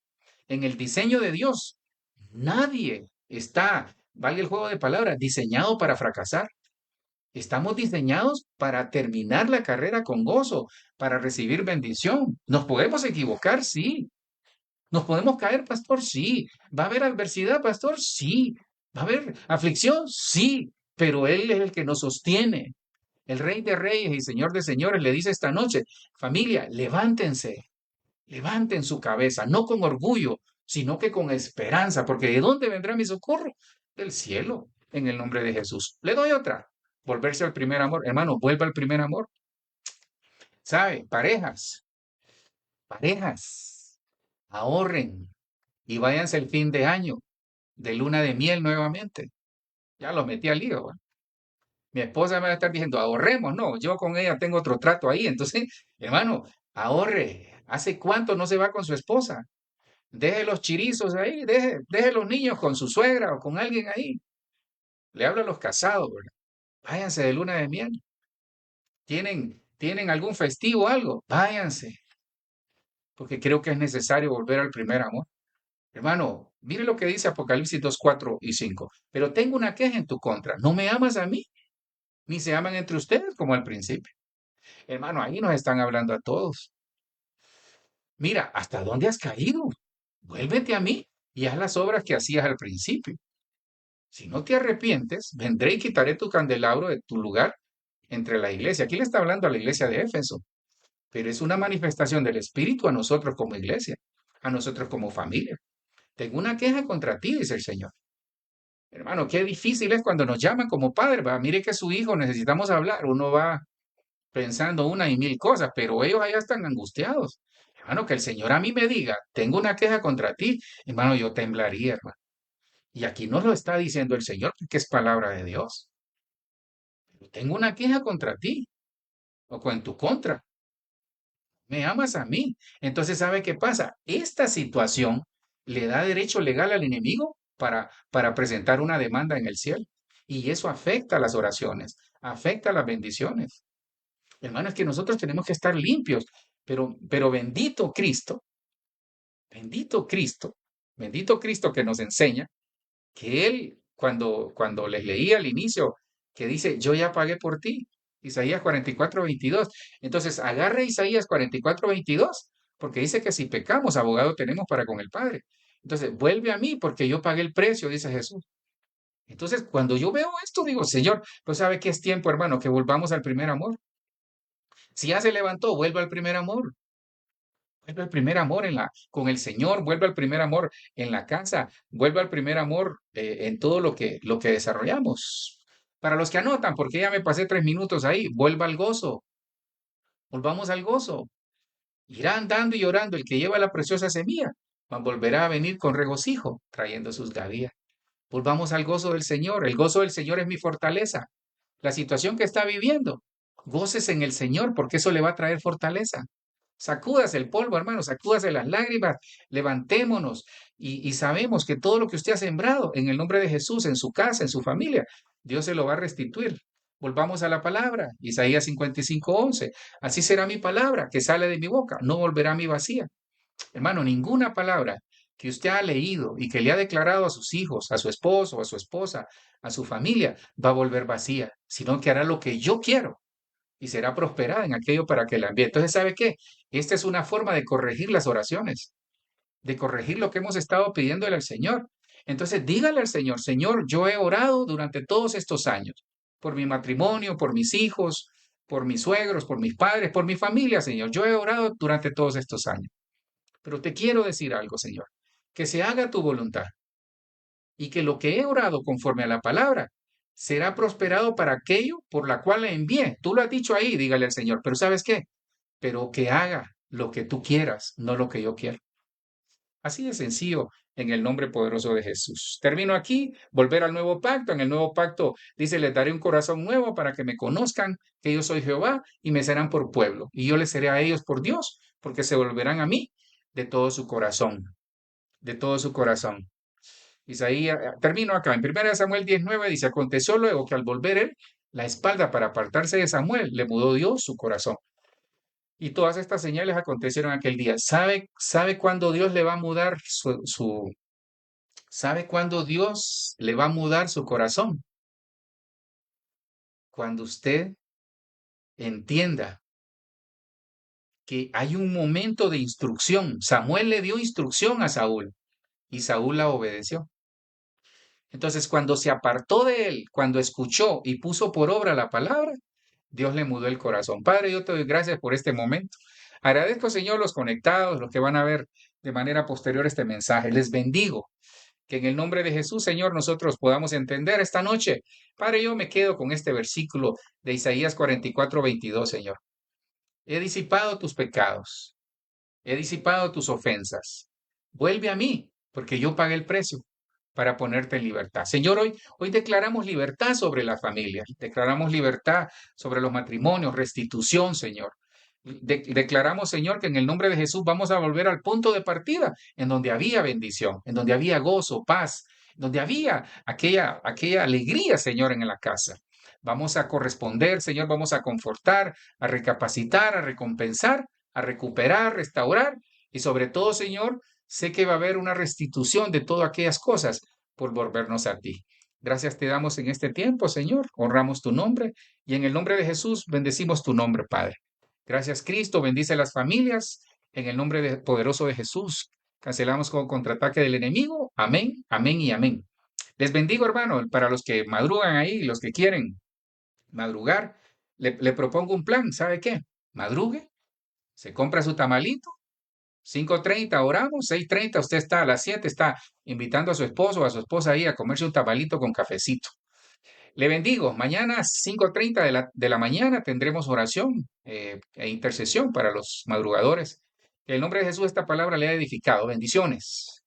en el diseño de Dios, nadie está, vale el juego de palabras, diseñado para fracasar. Estamos diseñados para terminar la carrera con gozo, para recibir bendición. ¿Nos podemos equivocar? Sí. ¿Nos podemos caer, pastor? Sí. ¿Va a haber adversidad, pastor? Sí. ¿Va a haber aflicción? Sí. Pero Él es el que nos sostiene. El Rey de Reyes y Señor de Señores le dice esta noche, familia, levántense, levanten su cabeza, no con orgullo, sino que con esperanza, porque ¿de dónde vendrá mi socorro? Del cielo, en el nombre de Jesús. Le doy otra. Volverse al primer amor. Hermano, vuelva al primer amor. ¿Sabe? Parejas, ahorren y váyanse el fin de año de luna de miel nuevamente. Ya lo metí al lío. ¿Va? Mi esposa me va a estar diciendo, ahorremos. No, yo con ella tengo otro trato ahí. Entonces, hermano, ahorre. ¿Hace cuánto no se va con su esposa? Deje los chirizos ahí, deje los niños con su suegra o con alguien ahí. Le hablo a los casados, ¿verdad? Váyanse de luna de miel. ¿Tienen algún festivo o algo? Váyanse, porque creo que es necesario volver al primer amor. Hermano, Mire lo que dice Apocalipsis 2, 4 y 5. Pero tengo una queja en tu contra. No me amas a mí, ni se aman entre ustedes como al principio. Hermano, ahí nos están hablando a todos. Mira, ¿hasta dónde has caído? Vuélvete a mí y haz las obras que hacías al principio. Si no te arrepientes, vendré y quitaré tu candelabro de tu lugar entre la iglesia. Aquí le está hablando a la iglesia de Éfeso, pero es una manifestación del Espíritu a nosotros como iglesia, a nosotros como familia. Tengo una queja contra ti, dice el Señor. Hermano, qué difícil es cuando nos llaman como padre, va, mire que su hijo necesitamos hablar. Uno va pensando una y mil cosas, pero ellos allá están angustiados. Hermano, que el Señor a mí me diga, tengo una queja contra ti, hermano, yo temblaría, hermano. Y aquí nos lo está diciendo el Señor, porque es palabra de Dios. Tengo una queja contra ti, o en tu contra. Me amas a mí. Entonces, ¿sabe qué pasa? Esta situación le da derecho legal al enemigo para presentar una demanda en el cielo. Y eso afecta las oraciones, afecta las bendiciones. Hermano, es que nosotros tenemos que estar limpios, pero bendito Cristo, bendito Cristo que nos enseña que Él, cuando les leía al inicio, que dice, yo ya pagué por ti, Isaías 44:22. Entonces, agarre Isaías 44:22, porque dice que si pecamos, abogado tenemos para con el Padre. Entonces, vuelve a mí, porque yo pagué el precio, dice Jesús. Entonces, cuando yo veo esto, digo, Señor, pues sabe que es tiempo, hermano, que volvamos al primer amor. Si ya se levantó, vuelva al primer amor. Vuelve al primer amor con el Señor, vuelve al primer amor en la casa, vuelve al primer amor en todo lo que desarrollamos. Para los que anotan, porque ya me pasé 3 minutos ahí, vuelva al gozo, volvamos al gozo. Irá andando y llorando el que lleva la preciosa semilla, mas volverá a venir con regocijo, trayendo sus gavillas. Volvamos al gozo del Señor. El gozo del Señor es mi fortaleza. La situación que está viviendo, gócese en el Señor, porque eso le va a traer fortaleza. Sacúdase el polvo, hermano, sacúdase las lágrimas, levantémonos y sabemos que todo lo que usted ha sembrado en el nombre de Jesús, en su casa, en su familia, Dios se lo va a restituir. Volvamos a la palabra, Isaías 55:11. Así será mi palabra que sale de mi boca, no volverá a mi vacía. Hermano, ninguna palabra que usted ha leído y que le ha declarado a sus hijos, a su esposo, a su esposa, a su familia, va a volver vacía, sino que hará lo que yo quiero y será prosperada en aquello para que la envíe. Entonces, ¿sabe qué? Esta es una forma de corregir las oraciones, de corregir lo que hemos estado pidiéndole al Señor. Entonces, dígale al Señor, Señor, yo he orado durante todos estos años, por mi matrimonio, por mis hijos, por mis suegros, por mis padres, por mi familia, Señor. Yo he orado durante todos estos años. Pero te quiero decir algo, Señor, que se haga tu voluntad y que lo que he orado conforme a la palabra será prosperado para aquello por la cual le envié. Tú lo has dicho ahí, dígale al Señor, pero ¿sabes qué? Pero que haga lo que tú quieras, no lo que yo quiero. Así de sencillo, en el nombre poderoso de Jesús. Termino aquí, volver al nuevo pacto. En el nuevo pacto dice, les daré un corazón nuevo para que me conozcan, que yo soy Jehová, y me serán por pueblo. Y yo les seré a ellos por Dios, porque se volverán a mí de todo su corazón, de todo su corazón. Isaías, termino acá, en 1 Samuel 19 dice, aconteció luego que al volver él la espalda para apartarse de Samuel, le mudó Dios su corazón. Y todas estas señales acontecieron aquel día. ¿Sabe cuándo Dios le va a mudar sabe cuándo Dios le va a mudar su corazón? Cuando usted entienda que hay un momento de instrucción. Samuel le dio instrucción a Saúl y Saúl la obedeció. Entonces, cuando se apartó de él, cuando escuchó y puso por obra la palabra, Dios le mudó el corazón. Padre, yo te doy gracias por este momento. Agradezco, Señor, los conectados, los que van a ver de manera posterior este mensaje. Les bendigo. Que en el nombre de Jesús, Señor, nosotros podamos entender esta noche. Padre, yo me quedo con este versículo de Isaías 44:22, Señor. He disipado tus pecados, he disipado tus ofensas. Vuelve a mí, porque yo pagué el precio para ponerte en libertad. Señor, hoy declaramos libertad sobre las familias, declaramos libertad sobre los matrimonios, restitución, Señor. Declaramos, Señor, que en el nombre de Jesús vamos a volver al punto de partida, en donde había bendición, en donde había gozo, paz, donde había aquella alegría, Señor, en la casa. Vamos a corresponder, Señor, vamos a confortar, a recapacitar, a recompensar, a recuperar, restaurar y sobre todo, Señor, sé que va a haber una restitución de todas aquellas cosas por volvernos a ti. Gracias te damos en este tiempo, Señor. Honramos tu nombre y en el nombre de Jesús bendecimos tu nombre, Padre. Gracias, Cristo. Bendice las familias en el nombre poderoso de Jesús. Cancelamos con contraataque del enemigo. Amén, amén y amén. Les bendigo, hermano, para los que madrugan ahí, los que quieren madrugar. Le propongo un plan. ¿Sabe qué? Madrugue, se compra su tamalito. 5:30 oramos, 6:30 usted está a las 7, está invitando a su esposo o a su esposa ahí a comerse un tamalito con cafecito. Le bendigo. Mañana 5:30 de la mañana tendremos oración e intercesión para los madrugadores. En el nombre de Jesús esta palabra le ha edificado. Bendiciones.